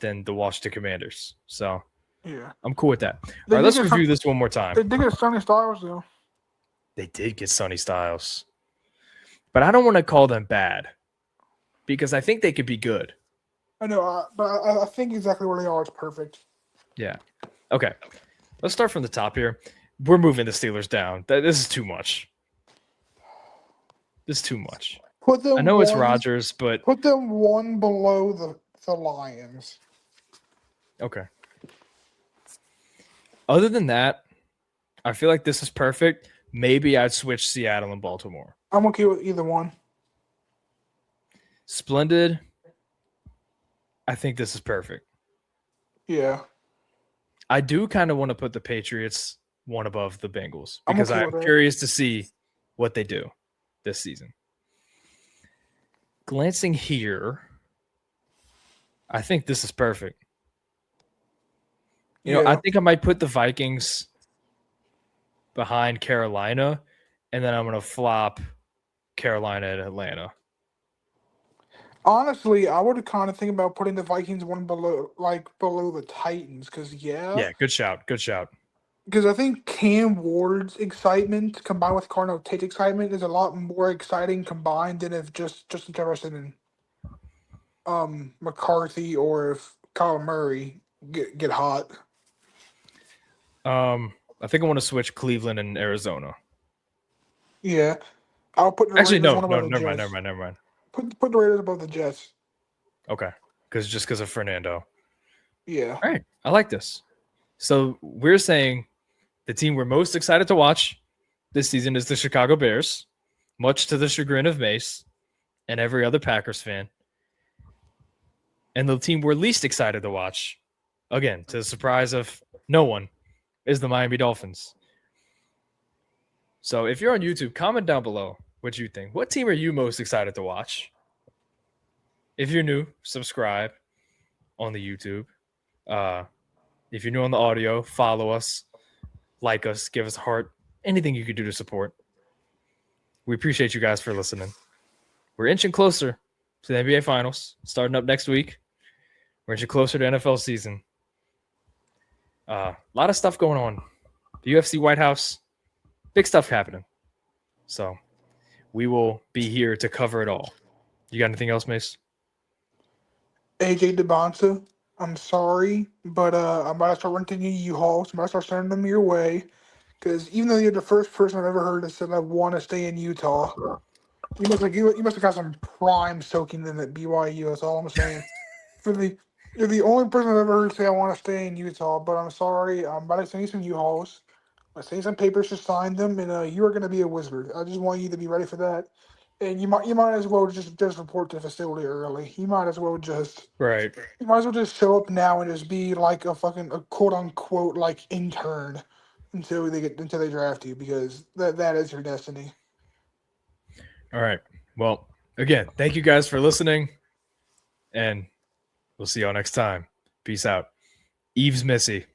than the Washington Commanders. So Yeah, I'm cool with that. All they right, did let's get review this one more they time. did get Sunny Stars though. They did get Sonny Styles, but I don't want to call them bad because I think they could be good. I know, but I think exactly where they are is perfect. Yeah. Okay. Let's start from the top here. We're moving the Steelers down. This is too much. This is too much. Put I them know it's one. Rodgers, but Put them one below the Lions. okay. Other than that, I feel like this is perfect. Maybe I'd switch Seattle and Baltimore. I'm okay with either one. Splendid. I think this is perfect. Yeah, I do kind of want to put the Patriots one above the Bengals I'm because okay I'm with that. curious to see what they do this season. Glancing here, I think this is perfect. I Yeah. think I might put the Vikings behind Carolina, and then I'm going to flop Carolina and Atlanta. Honestly, I would kind of think about putting the Vikings one below, like below the Titans, Yeah, good shout. Good shout. because I think Cam Ward's excitement combined with Cardinal Tate's excitement is a lot more exciting combined than if just Justin Jefferson and McCarthy or if Kyle Murray get hot. I think I want to switch Cleveland and Arizona. Yeah, I'll put the Actually, Raiders no, one no, above the never mind, Jets. never mind, never mind. Put the Raiders above the Jets. Okay, because of Fernando. Yeah. All right, I like this. So we're saying the team we're most excited to watch this season is the Chicago Bears, much to the chagrin of Mace and every other Packers fan. And the team we're least excited to watch, again, to the surprise of no one, is the Miami Dolphins. So if you're on YouTube, comment down below what you think. What team are you most excited to watch? If you're new, subscribe on the YouTube. If you're new on the audio, follow us, like us, give us a heart, anything you could do to support. We appreciate you guys for listening. We're inching closer to the NBA Finals, starting up next week. We're inching closer to NFL season. A lot of stuff going on. The UFC White House, big stuff happening. So we will be here to cover it all. You got anything else, Mace? AJ DeBonta, I'm sorry, but I'm about to start renting you U-Hauls. I'm about to start sending them your way. Because even though you're the first person I've ever heard that said I want to stay in Utah, you must have got some prime soaking in at BYU. That's all I'm saying. You're the only person I've ever heard say I want to stay in Utah. But I'm sorry. I'm about to send you some U-Hauls. I'm sending some papers to sign them, and you are going to be a wizard. I just want you to be ready for that. And you might as well just report to the facility early. You might as well just Right. you might as well just show up now and just be like a quote unquote like intern until they draft you, because that is your destiny. All right. Well, again, thank you guys for listening, and we'll see y'all next time. Peace out. Eve's Missy.